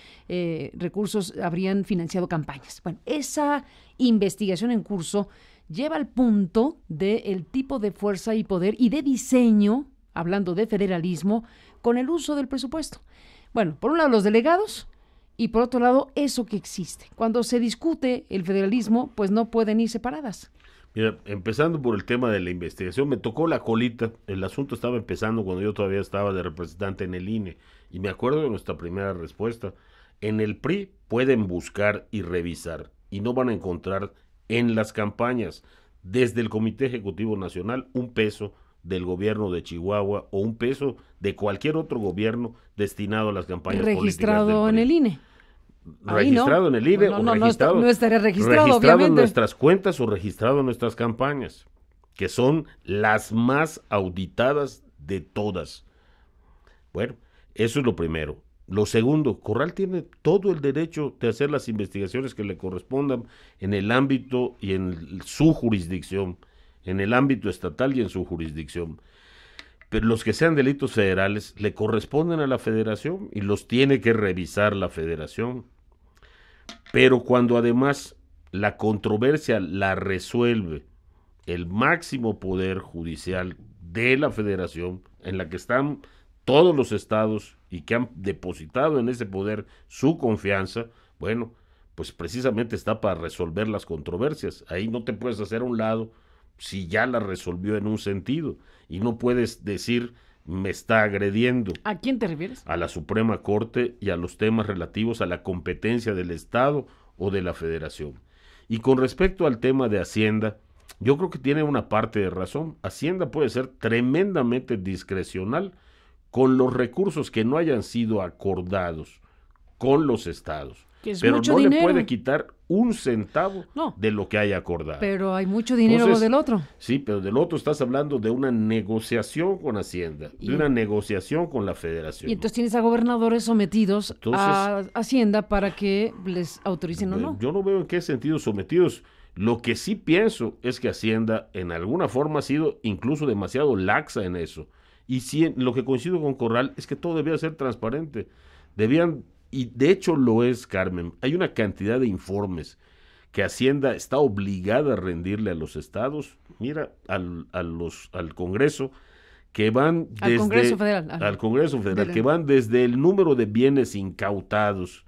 recursos habrían financiado campañas. Bueno, esa investigación en curso lleva al punto del tipo de fuerza y poder y de diseño, hablando de federalismo, con el uso del presupuesto. Bueno, por un lado los delegados y por otro lado eso que existe. Cuando se discute el federalismo, pues no pueden ir separadas. Mira, empezando por el tema de la investigación, me tocó la colita. El asunto estaba empezando cuando yo todavía estaba de representante en el INE. Y me acuerdo de nuestra primera respuesta. En el PRI pueden buscar y revisar y no van a encontrar en las campañas desde el Comité Ejecutivo Nacional un peso del gobierno de Chihuahua o un peso de cualquier otro gobierno destinado a las campañas políticas registrado en el INE. Registrado en el INE no estaría registrado obviamente. En nuestras cuentas o registrado en nuestras campañas, que son las más auditadas de todas. Bueno, eso es lo primero. Lo segundo, Corral tiene todo el derecho de hacer las investigaciones que le correspondan en el ámbito y en su jurisdicción, en el ámbito estatal y en su jurisdicción. Pero los que sean delitos federales le corresponden a la federación y los tiene que revisar la federación. Pero cuando además la controversia la resuelve el máximo poder judicial de la federación, en la que están todos los estados y que han depositado en ese poder su confianza, bueno, pues precisamente está para resolver las controversias. Ahí no te puedes hacer a un lado si ya la resolvió en un sentido, y no puedes decir me está agrediendo. ¿A quién te refieres? A la Suprema Corte y a los temas relativos a la competencia del Estado o de la Federación. Y con respecto al tema de Hacienda, yo creo que tiene una parte de razón. Hacienda puede ser tremendamente discrecional con los recursos que no hayan sido acordados con los estados. Pero no le puede quitar un centavo de lo que haya acordado. Pero hay mucho dinero. Entonces, del otro. Sí, pero del otro estás hablando de una negociación con Hacienda, de una negociación con la Federación. Y entonces tienes a gobernadores sometidos a Hacienda para que les autoricen o no. Yo no veo en qué sentido sometidos. Lo que sí pienso es que Hacienda en alguna forma ha sido incluso demasiado laxa en eso. Y sí, lo que coincido con Corral es que todo debía ser transparente. Y de hecho lo es, Carmen. Hay una cantidad de informes que Hacienda está obligada a rendirle a los estados, mira, al Congreso, que van desde... Al Congreso Federal. Al Congreso Federal, que van desde el número de bienes incautados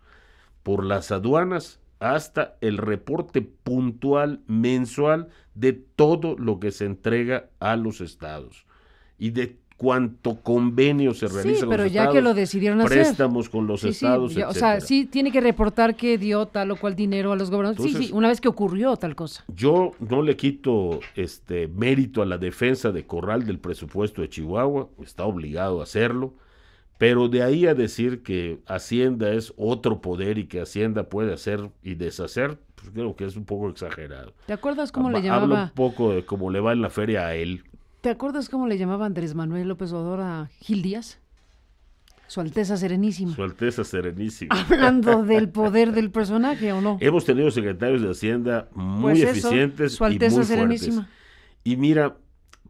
por las aduanas hasta el reporte puntual mensual de todo lo que se entrega a los estados. Y de cuánto convenio se realiza con los estados. Sí, pero ya que lo decidieron hacer. Préstamos con los estados, etcétera. O sea, sí tiene que reportar que dio tal o cual dinero a los gobernadores. Entonces, sí, una vez que ocurrió tal cosa. Yo no le quito mérito a la defensa de Corral del presupuesto de Chihuahua, está obligado a hacerlo, pero de ahí a decir que Hacienda es otro poder y que Hacienda puede hacer y deshacer, pues creo que es un poco exagerado. ¿Te acuerdas cómo le llamaba? Habla un poco de cómo le va en la feria a él. ¿Te acuerdas cómo le llamaba Andrés Manuel López Obrador a Gil Díaz? Su Alteza Serenísima. Su Alteza Serenísima. Hablando del poder del personaje, ¿o no? Hemos tenido secretarios de Hacienda muy eficientes Su Alteza y muy Serenísima. fuertes. Y mira,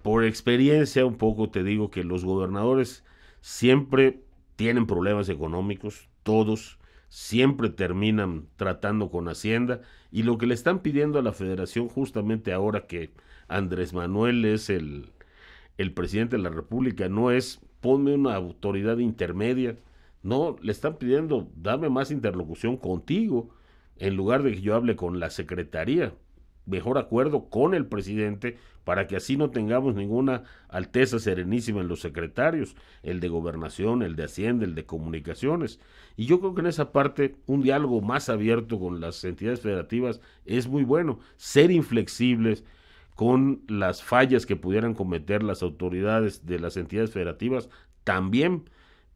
por experiencia un poco te digo que los gobernadores siempre tienen problemas económicos, todos siempre terminan tratando con Hacienda, y lo que le están pidiendo a la Federación justamente ahora que Andrés Manuel es el presidente de la República, no es ponme una autoridad intermedia, no, le están pidiendo dame más interlocución contigo, en lugar de que yo hable con la Secretaría, mejor acuerdo con el presidente para que así no tengamos ninguna Alteza Serenísima en los secretarios, el de Gobernación, el de Hacienda, el de Comunicaciones. Y yo creo que en esa parte un diálogo más abierto con las entidades federativas es muy bueno, ser inflexibles con las fallas que pudieran cometer las autoridades de las entidades federativas también,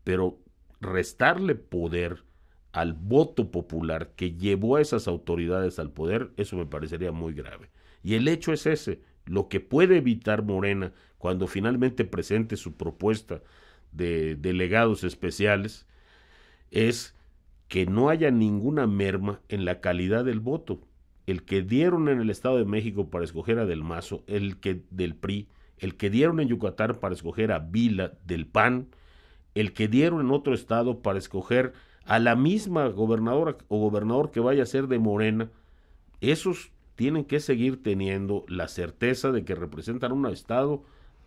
pero restarle poder al voto popular que llevó a esas autoridades al poder, eso me parecería muy grave. Y el hecho es ese, lo que puede evitar Morena cuando finalmente presente su propuesta de delegados especiales es que no haya ninguna merma en la calidad del voto. El que dieron en el Estado de México para escoger a Del Mazo, el que del PRI, el que dieron en Yucatán para escoger a Vila del PAN, el que dieron en otro estado para escoger a la misma gobernadora o gobernador que vaya a ser de Morena, esos tienen que seguir teniendo la certeza de que representan un estado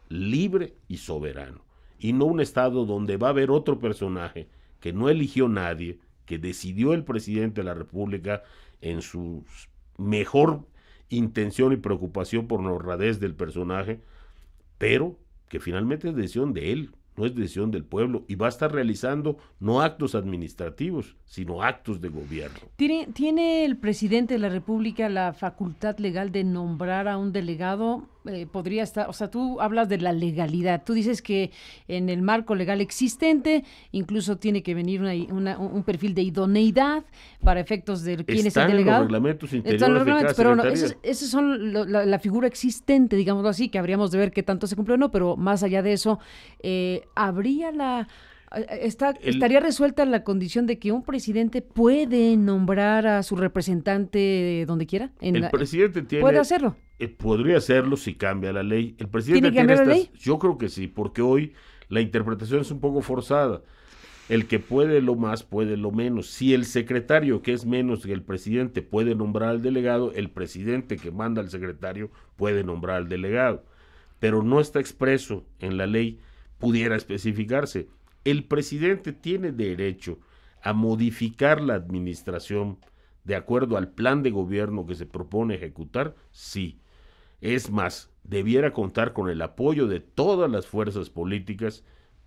libre y soberano, y no un estado donde va a haber otro personaje que no eligió nadie, que decidió el presidente de la República en su mejor intención y preocupación por la honradez del personaje, pero que finalmente es decisión de él, no es decisión del pueblo, y va a estar realizando no actos administrativos, sino actos de gobierno. ¿Tiene el presidente de la República la facultad legal de nombrar a un delegado? Podría estar, o sea, tú hablas de la legalidad, tú dices que en el marco legal existente incluso tiene que venir un perfil de idoneidad para efectos de quién es el delegado. Están los reglamentos interiores de cada pero no, secretaría. esos son la figura existente, digámoslo así, que habríamos de ver qué tanto se cumplió o no, pero más allá de eso, estaría resuelta la condición de que un presidente puede nombrar a su representante donde quiera. El presidente puede hacerlo. Podría hacerlo si cambia la ley. El presidente ¿Tiene que cambiar la ley? Yo creo que sí, porque hoy la interpretación es un poco forzada. El que puede lo más, puede lo menos. Si el secretario, que es menos que el presidente, puede nombrar al delegado, el presidente que manda al secretario puede nombrar al delegado. Pero no está expreso en la ley pudiera especificarse. El presidente tiene derecho a modificar la administración de acuerdo al plan de gobierno que se propone ejecutar, sí. Es más, debiera contar con el apoyo de todas las fuerzas políticas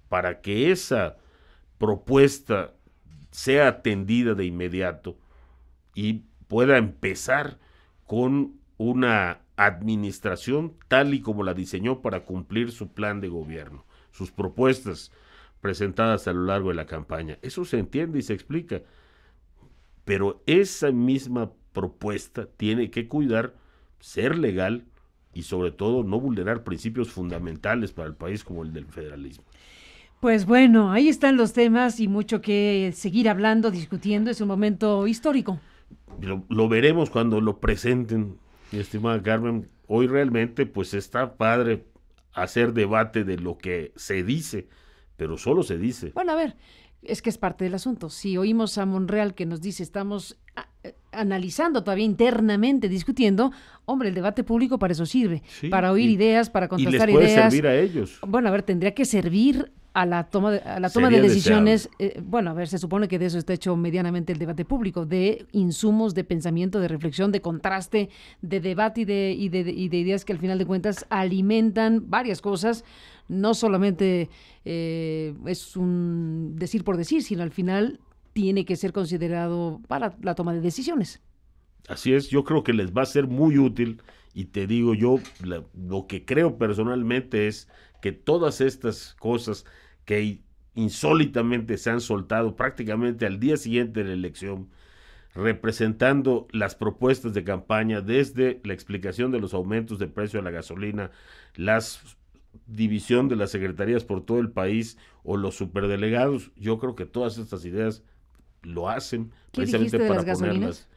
para que esa propuesta sea atendida de inmediato y pueda empezar con una administración tal y como la diseñó para cumplir su plan de gobierno, sus propuestas presentadas a lo largo de la campaña. Eso se entiende y se explica, pero esa misma propuesta tiene que cuidar ser legal y sobre todo no vulnerar principios fundamentales para el país como el del federalismo. Pues bueno, ahí están los temas y mucho que seguir hablando, discutiendo. Es un momento histórico. Lo veremos cuando lo presenten, mi estimada Carmen. Hoy realmente pues está padre hacer debate de lo que se dice, pero solo se dice. Bueno, a ver, es que es parte del asunto. Si oímos a Monreal que nos dice estamos analizando todavía internamente, discutiendo, hombre, el debate público para eso sirve, sí, para oír ideas, para contrastar ideas. Y les puede servir a ellos. Bueno, a ver, tendría que servir a la toma de decisiones. Bueno, a ver, se supone que de eso está hecho medianamente el debate público, de insumos, de pensamiento, de reflexión, de contraste, de debate y de ideas que al final de cuentas alimentan varias cosas. No solamente es un decir por decir, sino al final tiene que ser considerado para la toma de decisiones. Así es, yo creo que les va a ser muy útil y te digo yo, lo que creo personalmente es que todas estas cosas que insólitamente se han soltado prácticamente al día siguiente de la elección, representando las propuestas de campaña desde la explicación de los aumentos de precio de la gasolina, la división de las secretarías por todo el país o los superdelegados, yo creo que todas estas ideas lo hacen precisamente para ponerlas.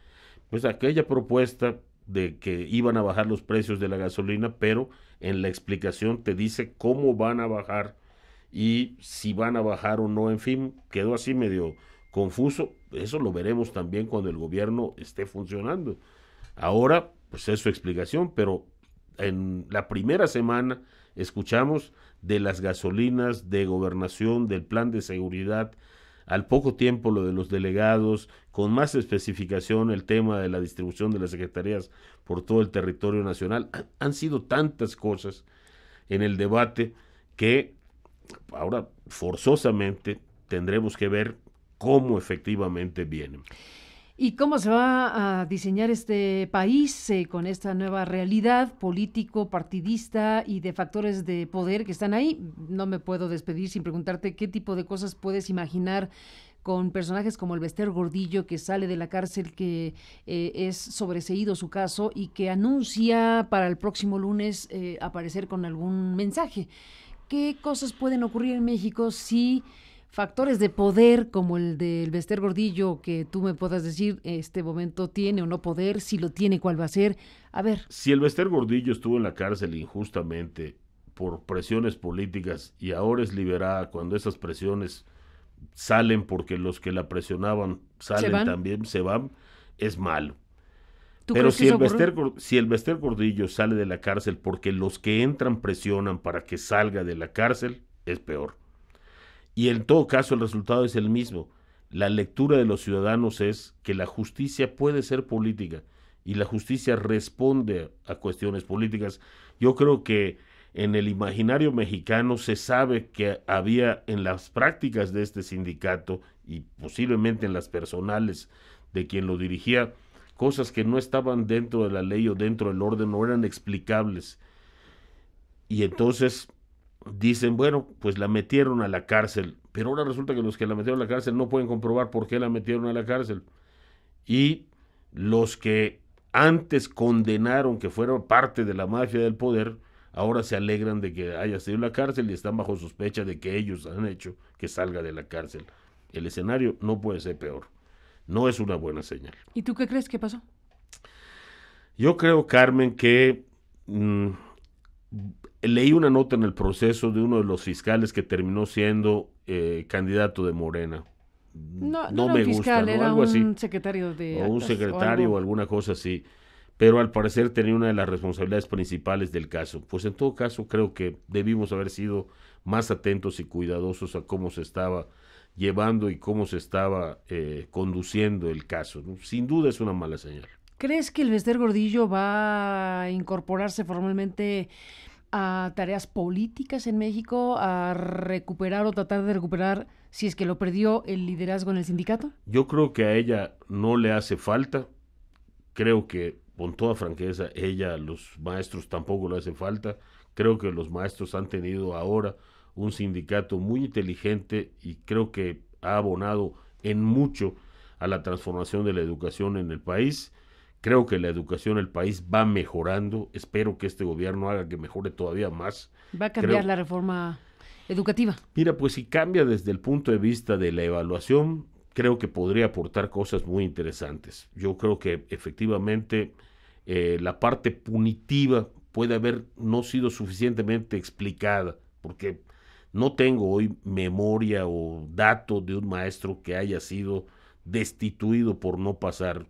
Pues aquella propuesta de que iban a bajar los precios de la gasolina, pero en la explicación te dice cómo van a bajar y si van a bajar o no, en fin, quedó así medio confuso. Eso lo veremos también cuando el gobierno esté funcionando. Ahora, pues es su explicación, pero en la primera semana escuchamos de las gasolinas, de gobernación, del plan de seguridad, al poco tiempo lo de los delegados, con más especificación el tema de la distribución de las secretarías por todo el territorio nacional. Han sido tantas cosas en el debate que ahora forzosamente tendremos que ver cómo efectivamente vienen. ¿Y cómo se va a diseñar este país con esta nueva realidad político, partidista y de factores de poder que están ahí? No me puedo despedir sin preguntarte qué tipo de cosas puedes imaginar con personajes como el Bester Gordillo, que sale de la cárcel, que es sobreseído su caso y que anuncia para el próximo lunes aparecer con algún mensaje. ¿Qué cosas pueden ocurrir en México si factores de poder como el del Bester Gordillo, que tú me puedas decir, este momento tiene o no poder, si lo tiene, cuál va a ser? A ver. Si el Bester Gordillo estuvo en la cárcel injustamente por presiones políticas y ahora es liberada cuando esas presiones salen porque los que la presionaban salen también, se van, es malo. Pero si el Bester Gordillo sale de la cárcel porque los que entran presionan para que salga de la cárcel, es peor. Y en todo caso el resultado es el mismo. La lectura de los ciudadanos es que la justicia puede ser política y la justicia responde a cuestiones políticas. Yo creo que en el imaginario mexicano se sabe que había en las prácticas de este sindicato y posiblemente en las personales de quien lo dirigía, cosas que no estaban dentro de la ley o dentro del orden, no eran explicables. Y entonces dicen, bueno, pues la metieron a la cárcel, pero ahora resulta que los que la metieron a la cárcel no pueden comprobar por qué la metieron a la cárcel. Y los que antes condenaron que fueron parte de la mafia del poder, ahora se alegran de que haya sido en la cárcel y están bajo sospecha de que ellos han hecho que salga de la cárcel. El escenario no puede ser peor. No es una buena señal. ¿Y tú qué crees que pasó? Yo creo, Carmen, que leí una nota en el proceso de uno de los fiscales que terminó siendo candidato de Morena. No me gusta, ¿no? Era algo así. Secretario de o un secretario o alguna cosa así. Pero al parecer tenía una de las responsabilidades principales del caso. Pues en todo caso creo que debimos haber sido más atentos y cuidadosos a cómo se estaba llevando y cómo se estaba conduciendo el caso, ¿no? Sin duda es una mala señal. ¿Crees que el Bester Gordillo va a incorporarse formalmente a tareas políticas en México, a recuperar o tratar de recuperar, si es que lo perdió, el liderazgo en el sindicato? Yo creo que a ella no le hace falta, creo que con toda franqueza ella, a los maestros tampoco le hace falta, creo que los maestros han tenido ahora un sindicato muy inteligente y creo que ha abonado en mucho a la transformación de la educación en el país. Creo que la educación en el país va mejorando. Espero que este gobierno haga que mejore todavía más. ¿Va a cambiar la reforma educativa? Mira, pues si cambia desde el punto de vista de la evaluación, creo que podría aportar cosas muy interesantes. Yo creo que efectivamente la parte punitiva puede haber no sido suficientemente explicada, porque no tengo hoy memoria o dato de un maestro que haya sido destituido por no pasar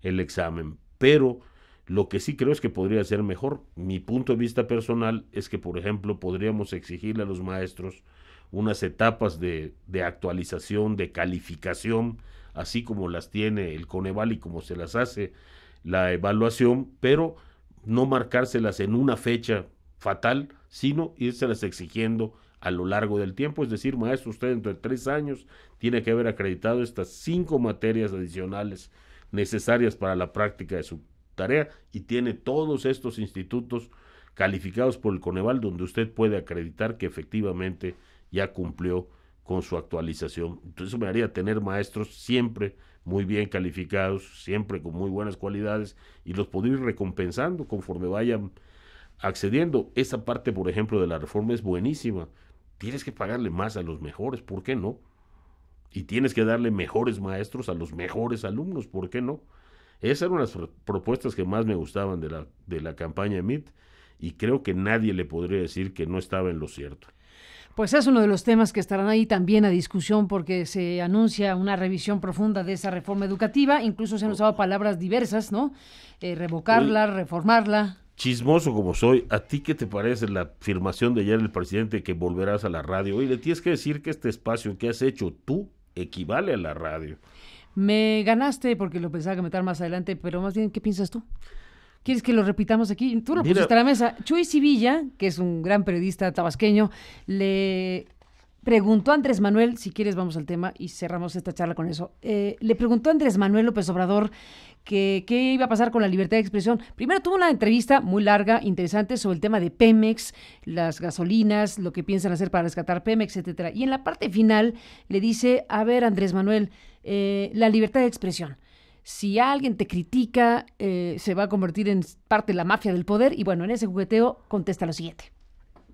el examen, pero lo que sí creo es que podría ser mejor. Mi punto de vista personal es que, por ejemplo, podríamos exigirle a los maestros unas etapas de actualización, de calificación, así como las tiene el Coneval y como se las hace la evaluación, pero no marcárselas en una fecha fatal, sino írselas exigiendo a lo largo del tiempo. Es decir, maestro, usted dentro de 3 años tiene que haber acreditado estas 5 materias adicionales necesarias para la práctica de su tarea y tiene todos estos institutos calificados por el Coneval donde usted puede acreditar que efectivamente ya cumplió con su actualización. Entonces eso me haría tener maestros siempre muy bien calificados, siempre con muy buenas cualidades y los poder ir recompensando conforme vayan accediendo. Esa parte, por ejemplo, de la reforma es buenísima. Tienes que pagarle más a los mejores, ¿por qué no? Y tienes que darle mejores maestros a los mejores alumnos, ¿por qué no? Esas eran las propuestas que más me gustaban de la campaña MIT y creo que nadie le podría decir que no estaba en lo cierto. Pues es uno de los temas que estarán ahí también a discusión porque se anuncia una revisión profunda de esa reforma educativa, incluso se han usado palabras diversas, ¿no? Revocarla, reformarla. Chismoso como soy, ¿a ti qué te parece la afirmación de ayer del presidente que volverás a la radio? Oye, le tienes que decir que este espacio que has hecho tú equivale a la radio. Me ganaste porque lo pensaba comentar más adelante, pero más bien, ¿qué piensas tú? ¿Quieres que lo repitamos aquí? Tú lo pusiste a la mesa. Chuy Sevilla, que es un gran periodista tabasqueño, le preguntó a Andrés Manuel, si quieres vamos al tema y cerramos esta charla con eso, le preguntó a Andrés Manuel López Obrador que qué iba a pasar con la libertad de expresión. Primero tuvo una entrevista muy larga, interesante, sobre el tema de Pemex, las gasolinas, lo que piensan hacer para rescatar Pemex, etcétera. Y en la parte final le dice, a ver, Andrés Manuel, la libertad de expresión. Si alguien te critica, se va a convertir en parte de la mafia del poder. Y bueno, en ese jugueteo contesta lo siguiente.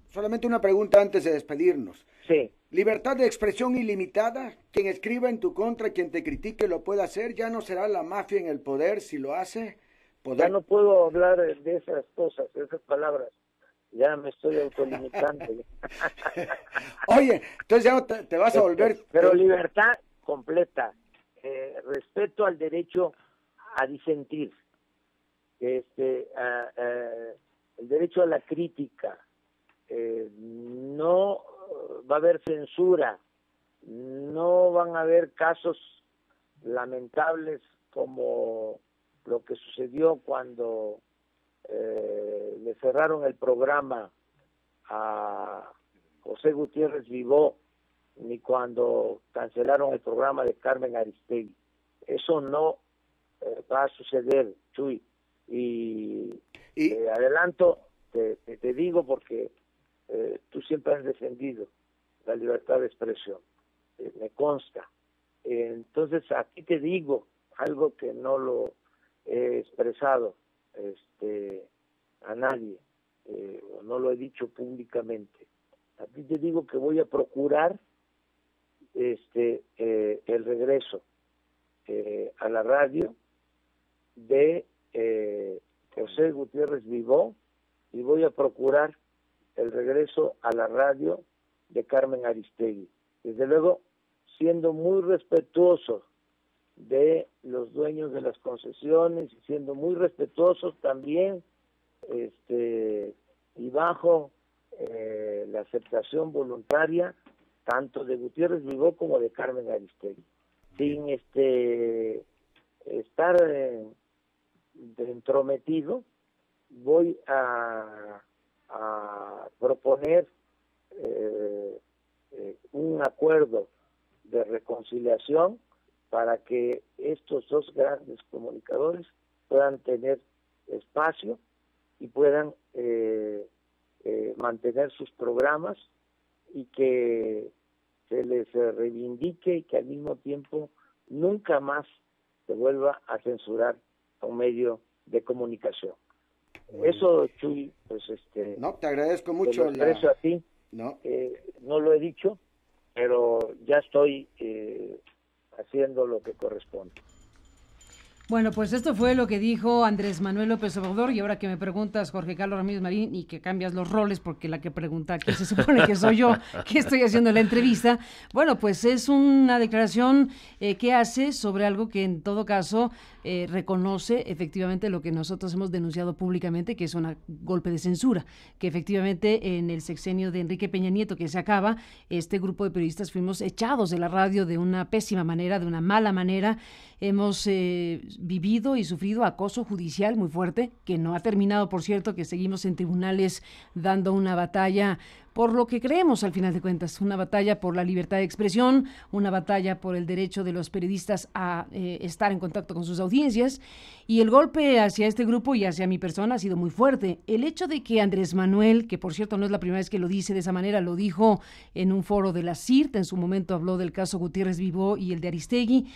Solamente una pregunta antes de despedirnos. Sí. Libertad de expresión ilimitada. Quien escriba en tu contra, quien te critique lo puede hacer. Ya no será la mafia en el poder si lo hace. Ya no puedo hablar de esas cosas, de esas palabras. Ya me estoy autolimitando. Oye, entonces ya no te vas a volver... Pero libertad completa. Respeto al derecho a disentir, el derecho a la crítica, no va a haber censura, no van a haber casos lamentables como lo que sucedió cuando le cerraron el programa a José Gutiérrez Vivó, ni cuando cancelaron el programa de Carmen Aristegui. Eso no va a suceder, Chuy. Y adelanto, te digo porque tú siempre has defendido la libertad de expresión, me consta. Entonces aquí te digo algo que no lo he expresado a nadie, no lo he dicho públicamente. Aquí te digo que voy a procurar el regreso a la radio de José Gutiérrez Vivó y voy a procurar el regreso a la radio de Carmen Aristegui. Desde luego, siendo muy respetuoso de los dueños de las concesiones y siendo muy respetuosos también y bajo la aceptación voluntaria tanto de Gutiérrez Vivó como de Carmen Aristegui, sin estar entrometido. Voy a proponer un acuerdo de reconciliación para que estos dos grandes comunicadores puedan tener espacio y puedan mantener sus programas, y que se les reivindique y que al mismo tiempo nunca más se vuelva a censurar a un medio de comunicación. Eso, Chuy, pues no, te agradezco mucho. Te lo expreso a ti. No lo he dicho, pero ya estoy haciendo lo que corresponde. Bueno, pues esto fue lo que dijo Andrés Manuel López Obrador, y ahora que me preguntas, Jorge Carlos Ramírez Marín, y que cambias los roles, porque la que pregunta aquí se supone que soy yo, que estoy haciendo la entrevista, bueno, pues es una declaración que hace sobre algo que en todo caso reconoce efectivamente lo que nosotros hemos denunciado públicamente, que es un golpe de censura, que efectivamente en el sexenio de Enrique Peña Nieto, que se acaba, este grupo de periodistas fuimos echados de la radio de una pésima manera, de una mala manera. Hemos vivido y sufrido acoso judicial muy fuerte, que no ha terminado, por cierto, que seguimos en tribunales dando una batalla por lo que creemos al final de cuentas, una batalla por la libertad de expresión, una batalla por el derecho de los periodistas a estar en contacto con sus audiencias, y el golpe hacia este grupo y hacia mi persona ha sido muy fuerte. El hecho de que Andrés Manuel, que por cierto no es la primera vez que lo dice de esa manera, lo dijo en un foro de la CIRT, en su momento habló del caso Gutiérrez Vivó y el de Aristegui,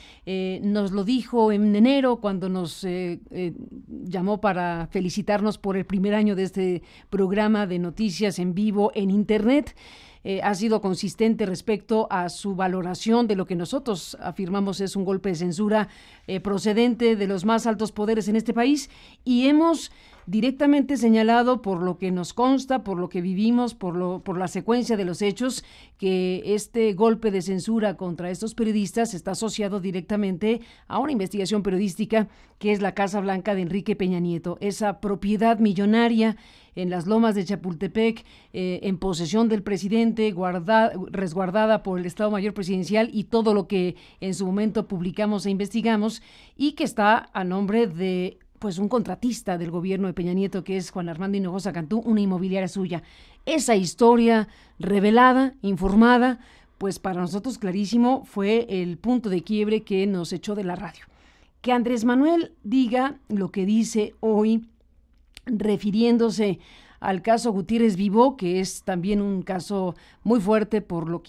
nos lo dijo en enero cuando nos llamó para felicitarnos por el primer año de este programa de noticias en vivo en Internet. Ha sido consistente respecto a su valoración de lo que nosotros afirmamos es un golpe de censura procedente de los más altos poderes en este país, y hemos directamente señalado, por lo que nos consta, por lo que vivimos, por la secuencia de los hechos, que este golpe de censura contra estos periodistas está asociado directamente a una investigación periodística que es la Casa Blanca de Enrique Peña Nieto, esa propiedad millonaria en las lomas de Chapultepec, en posesión del presidente, resguardada por el Estado Mayor Presidencial, y todo lo que en su momento publicamos e investigamos, y que está a nombre de pues un contratista del gobierno de Peña Nieto, que es Juan Armando Hinojosa Cantú, una inmobiliaria suya. Esa historia revelada, informada, pues para nosotros clarísimo fue el punto de quiebre que nos echó de la radio. Que Andrés Manuel diga lo que dice hoy, refiriéndose al caso Gutiérrez Vivó, que es también un caso muy fuerte por lo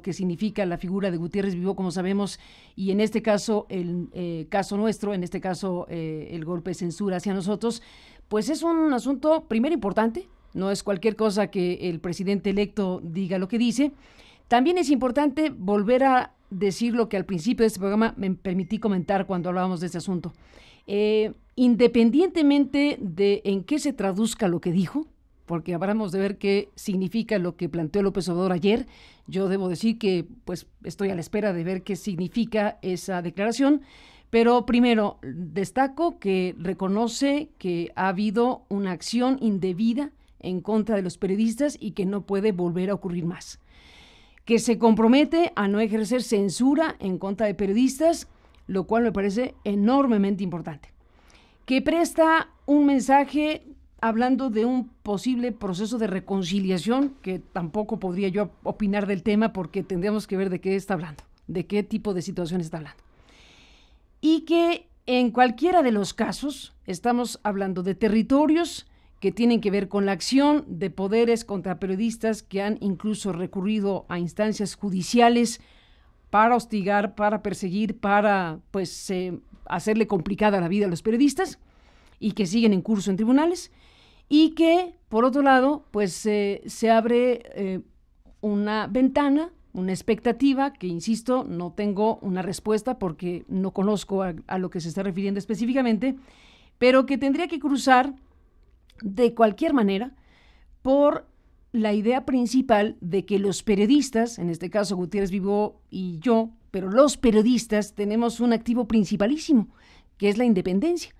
que significa la figura de Gutiérrez Vivó, como sabemos, y en este caso, el caso nuestro, en este caso el golpe de censura hacia nosotros, pues es un asunto primero importante, no es cualquier cosa que el presidente electo diga lo que dice. También es importante volver a decir lo que al principio de este programa me permití comentar cuando hablábamos de este asunto. Independientemente de en qué se traduzca lo que dijo, porque habremos de ver qué significa lo que planteó López Obrador ayer, yo debo decir que pues estoy a la espera de ver qué significa esa declaración, pero primero destaco que reconoce que ha habido una acción indebida en contra de los periodistas y que no puede volver a ocurrir más, que se compromete a no ejercer censura en contra de periodistas, lo cual me parece enormemente importante, que presta un mensaje hablando de un posible proceso de reconciliación, que tampoco podría yo opinar del tema porque tendríamos que ver de qué está hablando, de qué tipo de situación está hablando. Y que en cualquiera de los casos estamos hablando de territorios que tienen que ver con la acción de poderes contra periodistas que han incluso recurrido a instancias judiciales para hostigar, para perseguir, para hacerle complicada la vida a los periodistas, y que siguen en curso en tribunales, y que, por otro lado, pues se abre una ventana, una expectativa, que, insisto, no tengo una respuesta porque no conozco a lo que se está refiriendo específicamente, pero que tendría que cruzar de cualquier manera por la idea principal de que los periodistas, en este caso Gutiérrez Vivó y yo, pero los periodistas tenemos un activo principalísimo, que es la independencia.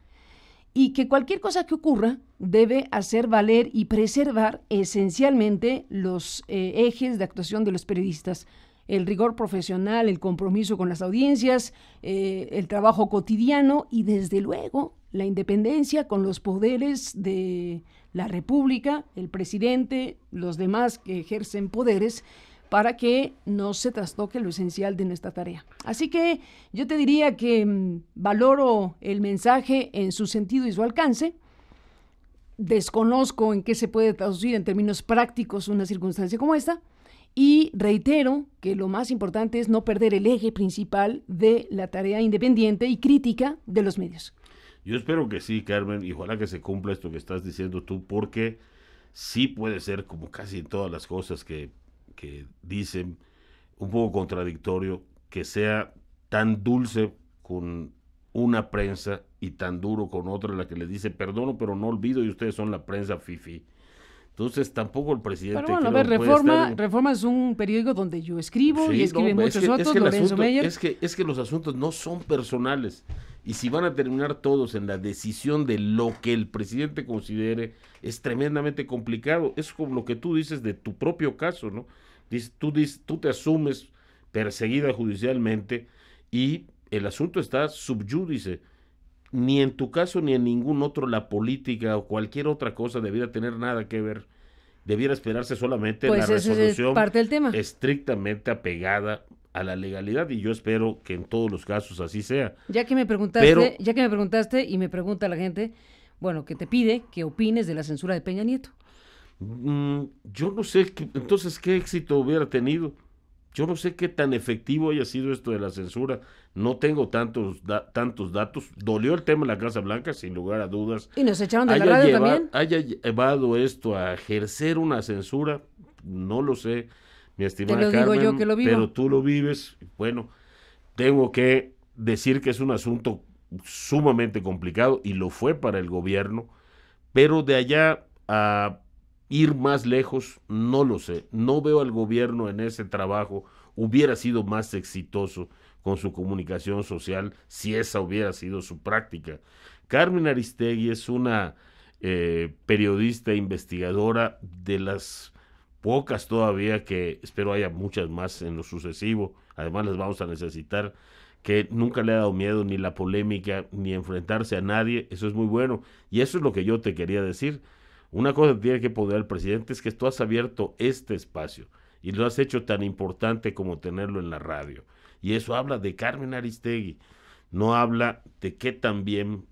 y que cualquier cosa que ocurra debe hacer valer y preservar esencialmente los ejes de actuación de los periodistas. El rigor profesional, el compromiso con las audiencias, el trabajo cotidiano y desde luego la independencia con los poderes de la República, el presidente, los demás que ejercen poderes, para que no se trastoque lo esencial de nuestra tarea. Así que yo te diría que valoro el mensaje en su sentido y su alcance. Desconozco en qué se puede traducir en términos prácticos una circunstancia como esta, y reitero que lo más importante es no perder el eje principal de la tarea independiente y crítica de los medios. Yo espero que sí, Carmen, y ojalá que se cumpla esto que estás diciendo tú, porque sí puede ser, como casi en todas las cosas que dicen, un poco contradictorio que sea tan dulce con una prensa y tan duro con otra, la que le dice perdono pero no olvido y ustedes son la prensa fifi. Entonces tampoco el presidente... Pero bueno, a ver, Reforma es un periódico donde yo escribo, sí, y escriben muchos otros, Lorenzo Meyer. Es que los asuntos no son personales, y si van a terminar todos en la decisión de lo que el presidente considere, es tremendamente complicado. Es como lo que tú dices de tu propio caso, ¿no? Tú te asumes perseguida judicialmente y el asunto está sub judice. Ni en tu caso ni en ningún otro la política o cualquier otra cosa debiera tener nada que ver. Debiera esperarse solamente la resolución parte del tema, estrictamente apegada a la legalidad, y yo espero que en todos los casos así sea. Ya que me preguntaste y me pregunta la gente, bueno, que te pide que opines de la censura de Peña Nieto. Yo no sé entonces qué éxito hubiera tenido. Yo no sé qué tan efectivo haya sido esto de la censura. No tengo tantos datos. Dolió el tema de la Casa Blanca, sin lugar a dudas. ¿Y nos echaron de la radio también? ¿Haya llevado esto a ejercer una censura? No lo sé, mi estimada Carmen. Te lo digo yo que lo vivo. Pero tú lo vives. Bueno, tengo que decir que es un asunto sumamente complicado, y lo fue para el gobierno, pero de allá a ir más lejos, no lo sé. No veo al gobierno en ese trabajo. Hubiera sido más exitoso con su comunicación social si esa hubiera sido su práctica. Carmen Aristegui es una periodista investigadora de las pocas todavía, que espero haya muchas más en lo sucesivo, además las vamos a necesitar, que nunca le ha dado miedo ni la polémica ni enfrentarse a nadie. Eso es muy bueno, y eso es lo que yo te quería decir. Una cosa que tiene que poder el presidente es que tú has abierto este espacio y lo has hecho tan importante como tenerlo en la radio. Y eso habla de Carmen Aristegui, no habla de qué tan bien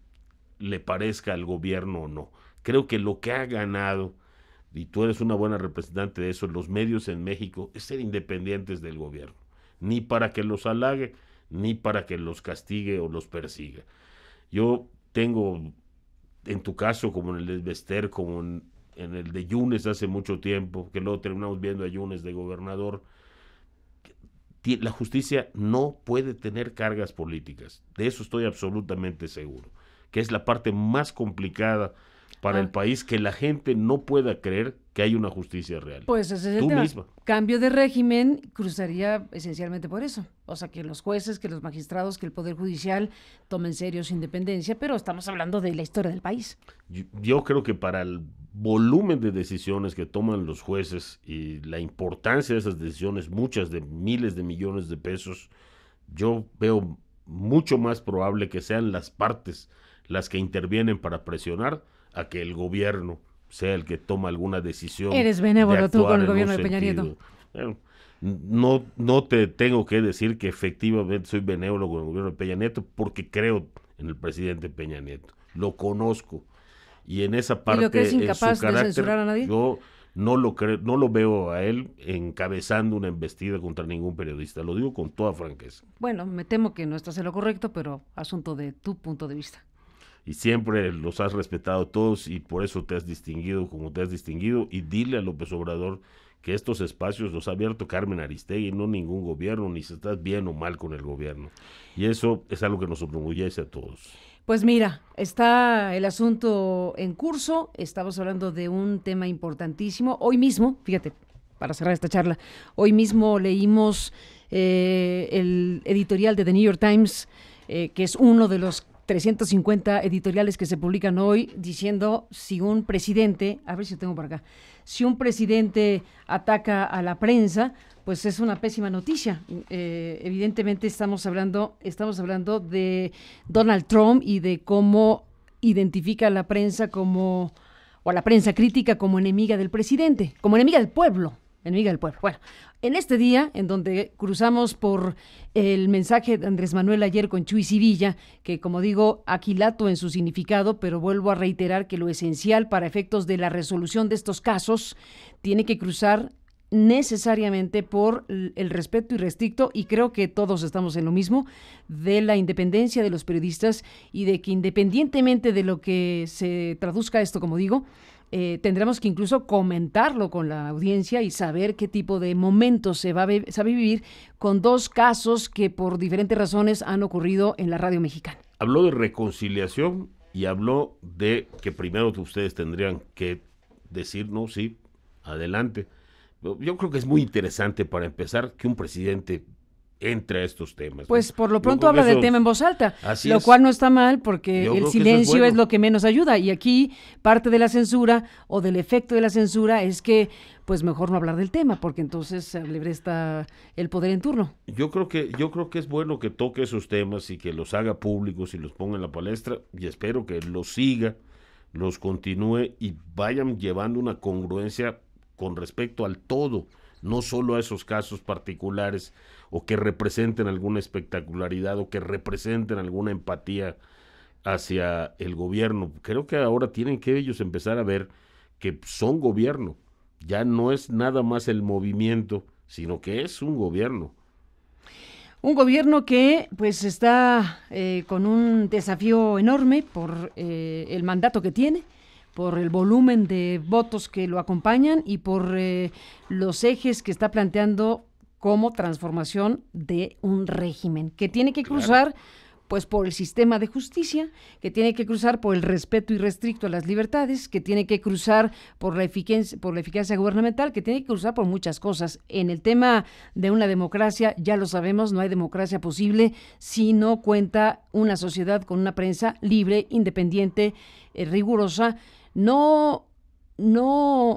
le parezca al gobierno o no. Creo que lo que ha ganado, y tú eres una buena representante de eso, los medios en México, es ser independientes del gobierno. Ni para que los halague, ni para que los castigue o los persiga. Yo tengo... en tu caso, como en el de Bester, como en el de Yunes hace mucho tiempo, que luego terminamos viendo a Yunes de gobernador, la justicia no puede tener cargas políticas. De eso estoy absolutamente seguro, que es la parte más complicada para el país, que la gente no pueda creer que hay una justicia real. Pues ese es el tema. Misma. Cambio de régimen cruzaría esencialmente por eso. O sea, que los jueces, que los magistrados, que el Poder Judicial tomen serio su independencia, pero estamos hablando de la historia del país. Yo creo que para el volumen de decisiones que toman los jueces y la importancia de esas decisiones, muchas de miles de millones de pesos, yo veo mucho más probable que sean las partes las que intervienen para presionar a que el gobierno sea el que toma alguna decisión. Eres benévolo tú con el gobierno de Peña Nieto. Bueno, no te tengo que decir que efectivamente soy benévolo con el gobierno de Peña Nieto, porque creo en el presidente Peña Nieto. Lo conozco. Y en esa parte, ¿y lo crees incapaz en su carácter, de censurar a nadie? Yo no lo veo a él encabezando una embestida contra ningún periodista. Lo digo con toda franqueza. Bueno, me temo que no estás en lo correcto, pero asunto de tu punto de vista. Y siempre los has respetado todos, y por eso te has distinguido como te has distinguido. Y dile a López Obrador que estos espacios los ha abierto Carmen Aristegui, no ningún gobierno, ni si estás bien o mal con el gobierno. Y eso es algo que nos enorgullece a todos. Pues mira, está el asunto en curso, estamos hablando de un tema importantísimo. Hoy mismo, fíjate, para cerrar esta charla, hoy mismo leímos el editorial de The New York Times, que es uno de los 350 editoriales que se publican hoy diciendo si un presidente, a ver si lo tengo por acá, si un presidente ataca a la prensa, pues es una pésima noticia. Evidentemente estamos hablando de Donald Trump y de cómo identifica a la prensa o a la prensa crítica como enemiga del presidente, como enemiga del pueblo. Bueno, en este día, en donde cruzamos por el mensaje de Andrés Manuel ayer con Chuy Civilla, que como digo, aquilato en su significado, pero vuelvo a reiterar que lo esencial para efectos de la resolución de estos casos tiene que cruzar necesariamente por el respeto irrestricto, y creo que todos estamos en lo mismo, de la independencia de los periodistas y de que independientemente de lo que se traduzca esto, como digo, tendremos que incluso comentarlo con la audiencia y saber qué tipo de momentos se va a vivir con dos casos que por diferentes razones han ocurrido en la radio mexicana. Habló de reconciliación y habló de que primero ustedes tendrían que decir, no, sí, adelante. Yo creo que es muy interesante para empezar que un presidente entre a estos temas. Pues por lo pronto habla del tema en voz alta, lo cual no está mal porque el silencio es lo que menos ayuda, y aquí parte de la censura o del efecto de la censura es que pues mejor no hablar del tema porque entonces le presta el poder en turno. Yo creo que es bueno que toque esos temas y que los haga públicos y los ponga en la palestra, y espero que los siga, los continúe y vayan llevando una congruencia con respecto al todo, no solo a esos casos particulares o que representen alguna espectacularidad o que representen alguna empatía hacia el gobierno. Creo que ahora tienen que ellos empezar a ver que son gobierno, ya no es nada más el movimiento, sino que es un gobierno. Un gobierno que pues está con un desafío enorme por el mandato que tiene, por el volumen de votos que lo acompañan y por los ejes que está planteando como transformación de un régimen, que tiene que cruzar pues por el sistema de justicia, que tiene que cruzar por el respeto irrestricto a las libertades, que tiene que cruzar por la eficacia gubernamental, que tiene que cruzar por muchas cosas. En el tema de una democracia, ya lo sabemos, no hay democracia posible si no cuenta una sociedad con una prensa libre, independiente, rigurosa, no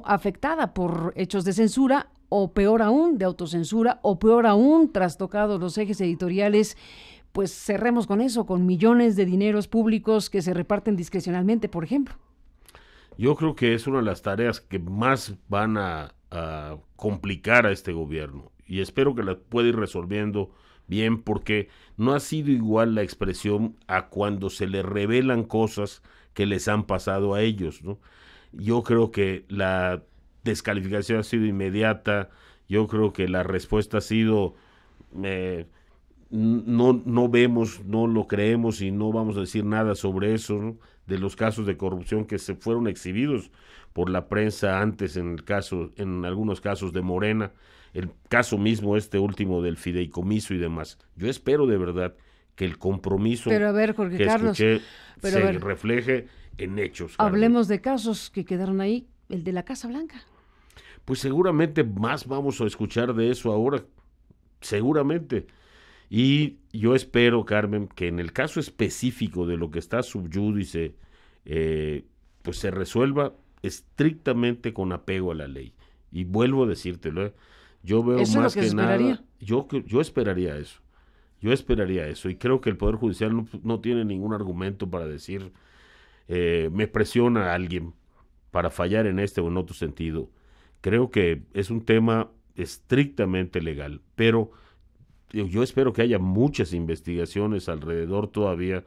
afectada por hechos de censura, o peor aún, de autocensura, o peor aún, trastocados los ejes editoriales. Pues cerremos con eso, con millones de dineros públicos que se reparten discrecionalmente, por ejemplo. Yo creo que es una de las tareas que más van a complicar a este gobierno, y espero que la pueda ir resolviendo bien, porque no ha sido igual la expresión a cuando se le revelan cosas que les han pasado a ellos, ¿no? Yo creo que la descalificación ha sido inmediata, yo creo que la respuesta ha sido no vemos, no lo creemos y no vamos a decir nada sobre eso, ¿no? De los casos de corrupción que se fueron exhibidos por la prensa antes, en algunos casos de Morena, el caso mismo último del fideicomiso y demás. Yo espero de verdad que el compromiso Jorge que Carlos, se refleje en hechos. Hablemos de casos que quedaron ahí, el de la Casa Blanca. Pues seguramente más vamos a escuchar de eso ahora, seguramente. Y yo espero, Carmen, que en el caso específico de lo que está subyúdice, pues se resuelva estrictamente con apego a la ley. Y vuelvo a decírtelo, yo veo ¿eso más es lo que nada, yo esperaría eso. Yo esperaría eso, y creo que el Poder Judicial no tiene ningún argumento para decir, me presiona a alguien para fallar en este o en otro sentido. Creo que es un tema estrictamente legal, pero yo espero que haya muchas investigaciones alrededor todavía,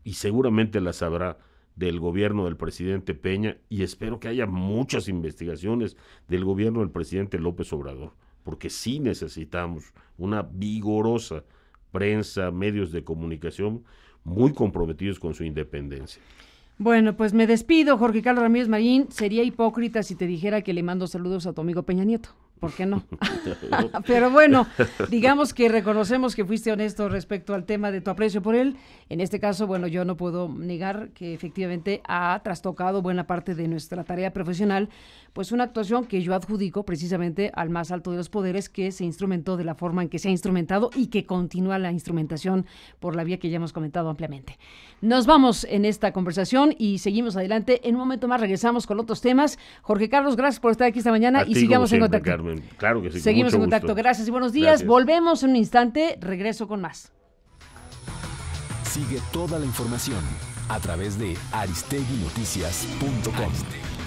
y seguramente las habrá, del gobierno del presidente Peña, y espero que haya muchas investigaciones del gobierno del presidente López Obrador, porque sí necesitamos una vigorosa prensa, medios de comunicación muy comprometidos con su independencia. Bueno, pues me despido, Jorge Carlos Ramírez Marín. Sería hipócrita si te dijera que le mando saludos a tu amigo Peña Nieto. ¿por qué no? Pero bueno, digamos que reconocemos que fuiste honesto respecto al tema de tu aprecio por él. En este caso, bueno, yo no puedo negar que efectivamente ha trastocado buena parte de nuestra tarea profesional, pues una actuación que yo adjudico precisamente al más alto de los poderes, que se instrumentó de la forma en que se ha instrumentado y que continúa la instrumentación por la vía que ya hemos comentado ampliamente. Nos vamos en esta conversación y seguimos adelante. En un momento más regresamos con otros temas. Jorge Carlos, gracias por estar aquí esta mañana y sigamos en contacto. Carmen. Claro que sí. Seguimos en contacto. Gracias y buenos días. Gracias. Volvemos en un instante. Regreso con más. Sigue toda la información a través de aristeguinoticias.com.